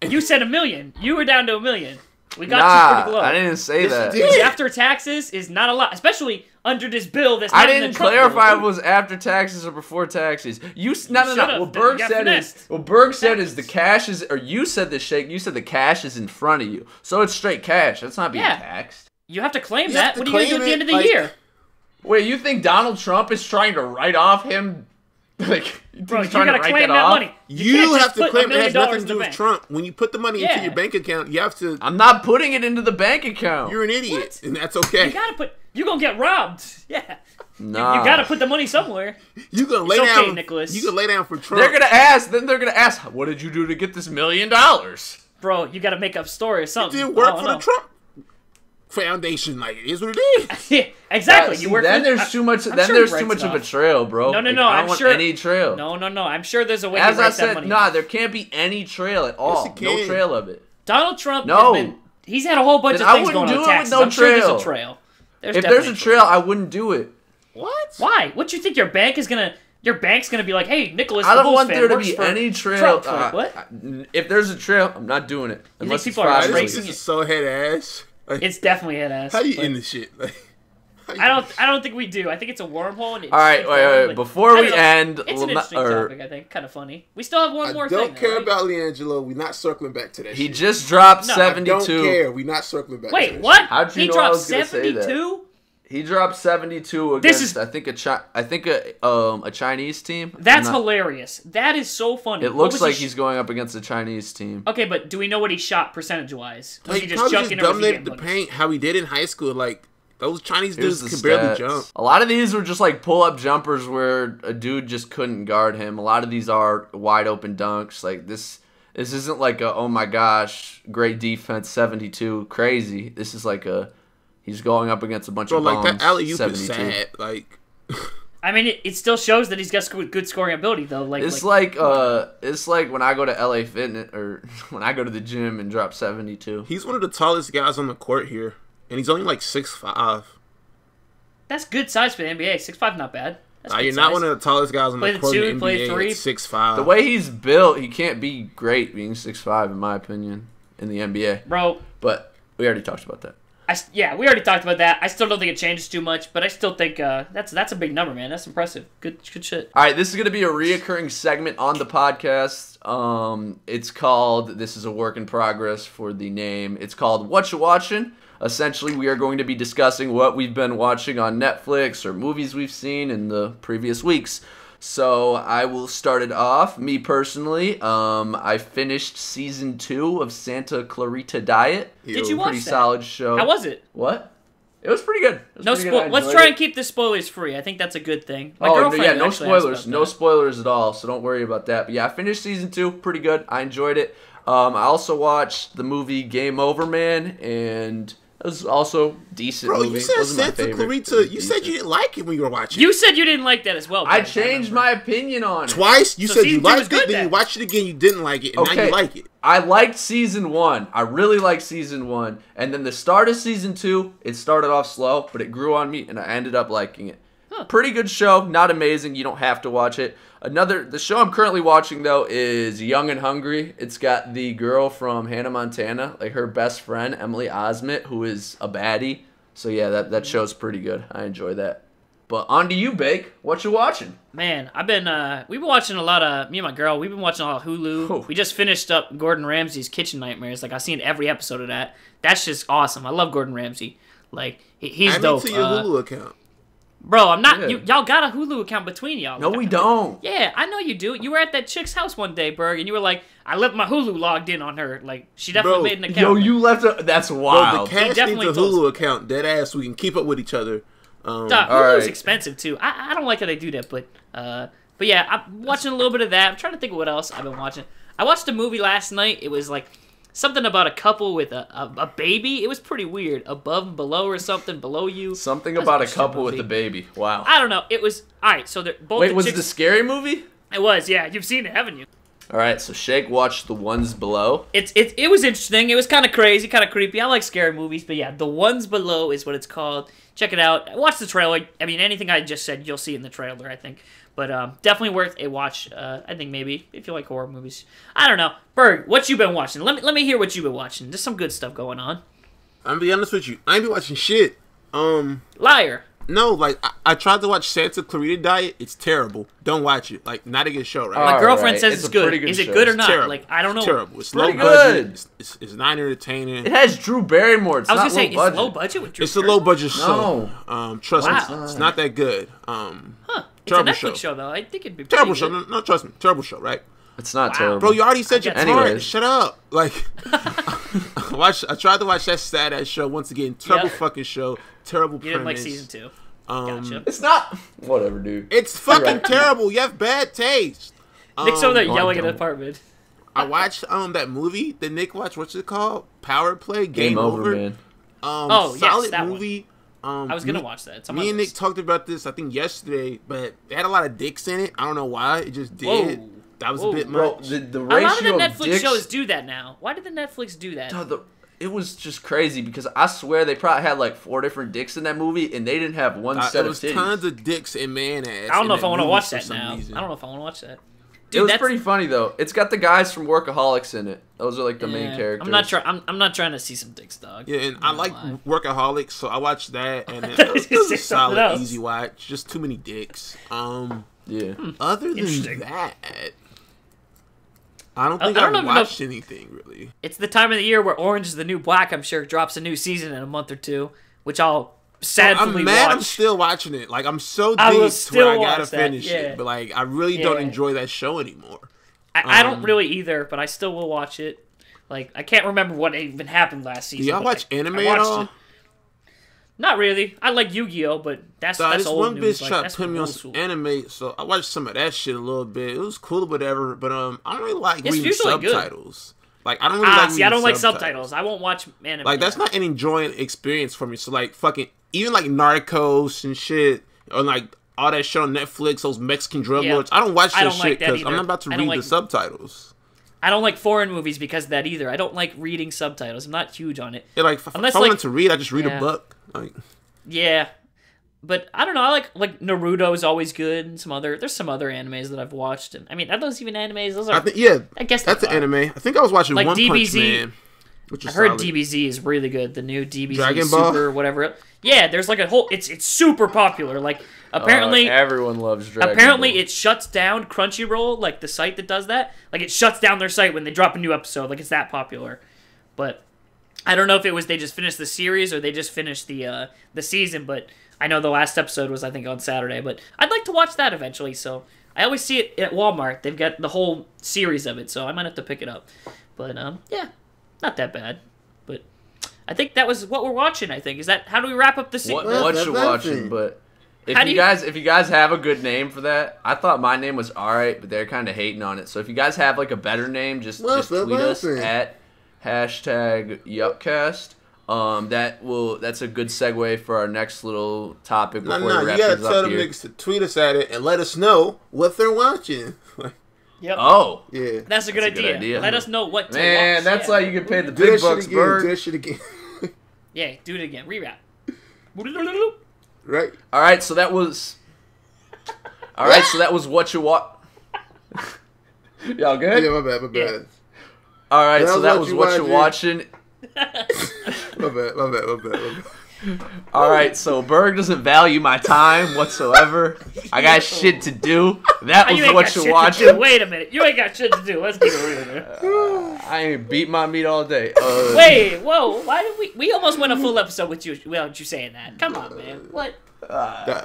You said $1 million. You were down to $1 million. We got you pretty low. I didn't say that. After taxes is not a lot, especially under this bill. That's I didn't clarify if it was after taxes or before taxes. No. What Berg said is the cash is, or you said this, Shake. You said the cash is in front of you, so it's straight cash. That's not being taxed. You have to claim that. What are you going to do at the end of the year? Wait, you think Donald Trump is trying to write off him? Like, bro, you got to claim that money. You have to claim it. Has nothing to do with Trump. When you put the money into your bank account, you have to. I'm not putting it into the bank account. You're an idiot, and that's okay. You got to put. You're going to get robbed. Yeah. Nah. You got to put the money somewhere. You gonna lay down, Nicholas. You can lay down for Trump. They're gonna ask. Then they're gonna ask, "What did you do to get this $1 million?" Bro, you got to make up a story or something. You did work for the Trump Foundation. Like, it is what it is. Yeah, exactly. You work. Then there's too much. Then there's too much of a trail, bro. No. I don't want any trail. No. I'm sure there's a way. As to I said, there can't be any trail at all. Yes, no trail of it. Donald Trump. He's had a whole bunch of things going on with taxes. I'm sure there's a trail. If there's a trail, I wouldn't do it. What? Why? What you think your bank is gonna? Your bank's gonna be like, hey, Nicholas. I don't want there to be any trail. What? If there's a trail, I'm not doing it. You think people are racing? This is so head ass. Like, it's definitely head ass. How do you end this shit? Like, I don't think we do. I think it's a wormhole. And all right, wait. Before we end, it's an interesting topic. I think kind of funny. We still have one more thing. I don't care about LiAngelo. We're not circling back to that. He just dropped 72. I don't care. We're not circling back. Wait, what? How'd you he know dropped I was gonna say that? 72. He dropped 72 against I think a Chinese team. That's hilarious. That is so funny. It looks like he's going up against a Chinese team. Okay, but do we know what he shot percentage-wise? Like, he just dominated the paint how he did in high school. Like, those Chinese dudes could barely jump. A lot of these were just like pull-up jumpers where a dude just couldn't guard him. A lot of these are wide open dunks. Like this isn't like a, oh my gosh, great defense 72 crazy. This is like a he's going up against a bunch of bombs. Like that alley-oop is sad. Like, I mean, it still shows that he's got good scoring ability though. Like it's like when I go to LA Fitness or when I go to the gym and drop 72. He's one of the tallest guys on the court here, and he's only like 6'5". That's good size for the NBA. 6'5", not bad. You're not one of the tallest guys on the court in the NBA. 6'5". The way he's built, he can't be great being 6'5", in my opinion, in the NBA. Bro. But we already talked about that. Yeah, we already talked about that. I still don't think it changes too much, but I still think that's a big number, man. That's impressive. Good shit. All right, this is going to be a reoccurring segment on the podcast. It's called, this is a work in progress for the name. It's called What You Watching. Essentially, we are going to be discussing what we've been watching on Netflix or movies we've seen in the previous weeks. So I will start it off. Me personally, I finished season 2 of Santa Clarita Diet. Did you watch Pretty that? solid show. How was it? What? It was pretty good. Let's try and keep the spoilers free. I think that's a good thing. My girlfriend no actually asked spoilers. about No that. spoilers at all, so don't worry about that. But yeah, I finished season 2. Pretty good. I enjoyed it. I also watched the movie Game Over Man, and it was also decent. Bro, movie. you said Wasn't my Santa favorite, Clarita. but it was You said decent. you didn't like it when you were watching. You said you didn't like that as well. I Brad, changed my opinion on it. Twice. You So said season you 2 was liked good it, then then. you watched it again. You didn't like it, and now you like it. I liked season 1. I really liked season 1. And then the start of season 2, it started off slow, but it grew on me, and I ended up liking it. Pretty good show. Not amazing. You don't have to watch it. The show I'm currently watching, though, is Young and Hungry. It's got the girl from Hannah Montana, like her best friend, Emily Osment, who is a baddie. So, yeah, that show's pretty good. I enjoy that. But on to you, Bake. What you watching? Man, we've been watching a lot of, me and my girl, we've been watching a lot of Hulu. Oh. We just finished up Gordon Ramsay's Kitchen Nightmares. Like, I've seen every episode of that. That's just awesome. I love Gordon Ramsay. Like, he's Add dope. me to your Hulu account. Bro, I'm not, Yeah. y'all got a Hulu account between y'all. No, we don't. Yeah, I know you do. You were at that chick's house one day, Berg, and you were like, I left my Hulu logged in on her. Like, she definitely Bro, made an account. Yo, you left a... That's Bro, wild. the cast needs definitely a told Hulu account, dead ass, so we can keep up with each other. Hulu's Alright. expensive, too. I don't like how they do that, but yeah, I'm watching a little bit of that. I'm trying to think of what else I've been watching. I watched a movie last night. It was like something about a couple with a baby. It was pretty weird. Above and below or something, below you. Something That's about a shit couple with movie. a baby. Wow. I don't know. It was, alright, so they're both Wait, the was it chicks, the scary movie? It was, yeah. You've seen it, haven't you? All right, so Shake watched The Ones Below. It was interesting. It was kind of crazy, kind of creepy. I like scary movies, but yeah, The Ones Below is what it's called. Check it out. Watch the trailer. I mean, anything I just said, you'll see in the trailer, I think. But definitely worth a watch. I think maybe if you like horror movies. I don't know. Berg, what you been watching? Let me hear what you've been watching. There's some good stuff going on. I'm gonna be honest with you. I ain't been watching shit. Liar. No, like I tried to watch Santa Clarita Diet. It's terrible. Don't watch it. Like, not a good show, right? My All girlfriend right, says it's it's a good. pretty good Is it show. good or It's not? terrible. Like, I don't know. It's terrible. It's Pretty low budget. good. It's not entertaining. It has Drew Barrymore. It's I was not gonna say, low budget. it's low budget with Drew It's a low budget No. show. Trust me, Wow. it's not that good. Huh. It's Terrible a Netflix show. show, though. I think it'd be Terrible pretty show. good. No, trust me. Terrible show, right? It's not Wow. terrible. Bro, you already said your I part. Anyways. Shut up. Like, I tried to watch that sad ass show once again. Terrible Yeah. fucking show. Terrible You premise. didn't like season 2. Gotcha. It's not. Whatever, dude. It's fucking right. terrible. You have bad taste. Nick's over there no, I yelling at the don't. apartment. I watched that movie that Nick watched. What's it called? Power Play. Game over, man. Oh, yes, solid that one. movie. I was gonna watch that. It's on my Me and Nick list. talked about this, I think, yesterday, but it had a lot of dicks in it. I don't know why. It just did. Whoa. That was Whoa. a bit Bro, much. the A ratio lot of the of Netflix dicks, shows do that now. Why did the Netflix do that? it was just crazy because I swear they probably had like 4 different dicks in that movie and they didn't have one set There of was titties. tons of dicks and man ass. I don't know in if I want to movie watch for that some now. reason. I don't know if I want to watch that. It Dude, was that's pretty funny though. It's got the guys from Workaholics in it. Those are like the main yeah, characters. I'm not trying to see some dicks, dog. Yeah, and I like lie. Workaholics, so I watched that, and thought you it were was gonna a say something solid, else. easy watch. Just too many dicks. Yeah. Other Interesting. than that, I don't think I don't I've even know- watched anything really. It's the time of the year where Orange is the New Black, I'm sure, drops a new season in a month or two, which I'll sadly I'm mad. watch. I'm still watching it. Like, I'm so I will deep to still where I gotta watch that, finish yeah. it, but like I really don't Yeah. enjoy that show anymore. I don't really either, but I still will watch it. Like, I can't remember what even happened last season. Do y'all but watch I anime at watched all? it. Not really. I like Yu-Gi-Oh, but that's This old one news. bitch Like, tried that's to put me on old some school. anime, so I watched some of that shit a little bit. It was cool or whatever, but I don't really like It's reading usually good. subtitles. Like, I don't really like See, I don't reading like subtitles. I won't watch anime. Like, that's not an enjoying experience for me. So, like, fucking, even like Narcos and shit, or like all that shit on Netflix, those Mexican drug Yeah. lords, I don't watch I that don't like shit that because I'm either. not about to I don't read the like- subtitles. I don't like foreign movies because of that either. I don't like reading subtitles. I'm not huge on it. Yeah, like, if Unless, I like- wanted to read, I just read Yeah. a book. Like, Yeah, but I don't know. I like Naruto is always good, and there's some other animes that I've watched. And I mean, are those even animes? Those are. I think, yeah, I guess that's they an are. anime. I think I was watching Like One DBZ. Punch Man. Which I is heard solid. DBZ is really good. The new DBZ Dragon Ball? Super, whatever. Yeah, there's like a whole. It's super popular. Like apparently, everyone loves Dragon apparently Ball. it shuts down Crunchyroll, like the site that does that. Like it shuts down their site when they drop a new episode. Like it's that popular. But I don't know if it was they just finished the series or they just finished the season. But I know the last episode was I think on Saturday. But I'd like to watch that eventually. So I always see it at Walmart. They've got the whole series of it. So I might have to pick it up. But yeah, not that bad. But I think that was what we're watching. I think is that how do we wrap up the season? What you're watching, but if you guys have a good name for that, I thought my name was alright, but they're kind of hating on it. So if you guys have like a better name, just tweet us at #YuckCast. That's a good segue for our next little topic before we wrap you gotta things up tell them here. niggas to tweet us at it and let us know what they're watching. Yep. Oh, Yeah. That's a good idea. Let us know what to man, watch. that's yeah. how you get paid the Do big that bucks, shit again. Bird. Do that shit again. Yeah, do it again. Rewrap. Right? All right, so that was. All right, so that was what you watch. Y'all good? Yeah, my bad. Yeah. All right, so that was what you're watching. My bad. All right, so Berg doesn't value my time whatsoever. I got shit to do. That was what you're watching. Wait a minute. You ain't got shit to do. Let's keep it real here. I ain't beat my meat all day. Wait, whoa. Why did we almost went a full episode with you without you saying that. Come on, man. What?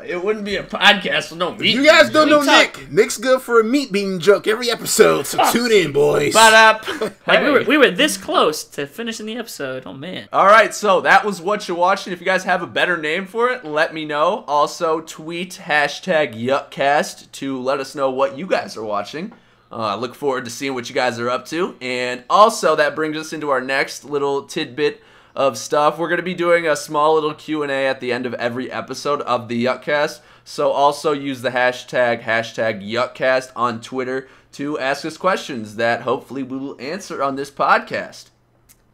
It wouldn't be a podcast with no meat. You guys don't know talk. Nick. Nick's good for a meat beating joke every episode, so tune in, boys. Like we were this close to finishing the episode. Oh man. All right, so that was what you're watching. If you guys have a better name for it, let me know. Also, tweet #YuckCast to let us know what you guys are watching. I look forward to seeing what you guys are up to. And also, that brings us into our next little tidbit of stuff. We're going to be doing a small little Q&A at the end of every episode of the YuckCast. So also use the #YuckCast on Twitter to ask us questions that hopefully we will answer on this podcast.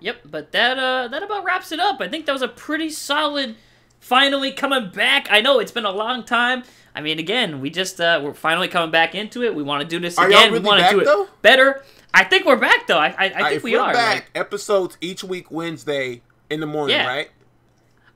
Yep, but that about wraps it up. I think that was a pretty solid finally coming back. I know it's been a long time. I mean, again, we just we're finally coming back into it. We want to do this again. Y'all really we want to back, do it though? better. I think we're back though. I think if we we're are. back, Like, episodes each week Wednesday in the morning, Yeah. right?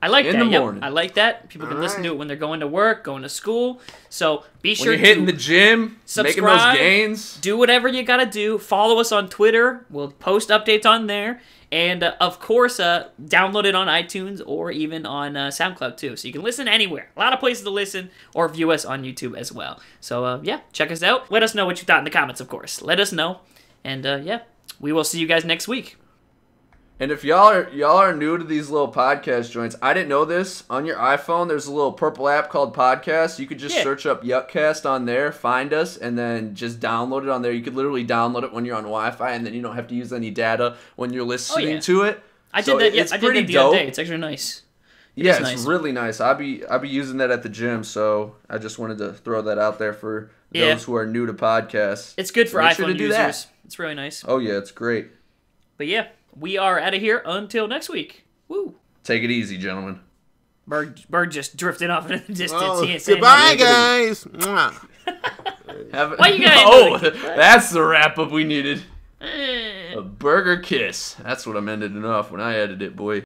I like In that. the Yep, morning. I like that. People can listen to it when they're going to work, going to school. So be When sure you're hitting to the gym, making those subscribe, gains. do whatever you gotta do. Follow us on Twitter. We'll post updates on there. And, of course, download it on iTunes or even on SoundCloud, too. So you can listen anywhere. A lot of places to listen or view us on YouTube as well. So, yeah, check us out. Let us know what you thought in the comments, of course. Let us know. And, yeah, we will see you guys next week. And if y'all are new to these little podcast joints, I didn't know this. On your iPhone, there's a little purple app called Podcast. You could just search up YuckCast on there, find us, and then just download it on there. You could literally download it when you're on Wi-Fi, and then you don't have to use any data when you're listening to it. I did that. It's I did pretty that the dope. other day. It's actually nice. Yeah, nice. it's really nice. I'll be using that at the gym, so I just wanted to throw that out there for those who are new to podcasts. It's good for Make sure iPhone to do users. that. It's really nice. Oh yeah, it's great. But yeah, we are out of here until next week. Woo. Take it easy, gentlemen. Bird just drifted off into the distance. Oh, He ain't saying goodbye, nothing. guys. Mwah. Why you guys do it? That's the wrap up we needed. Eh. A burger kiss. That's what I'm ending it off when I edit it, boy.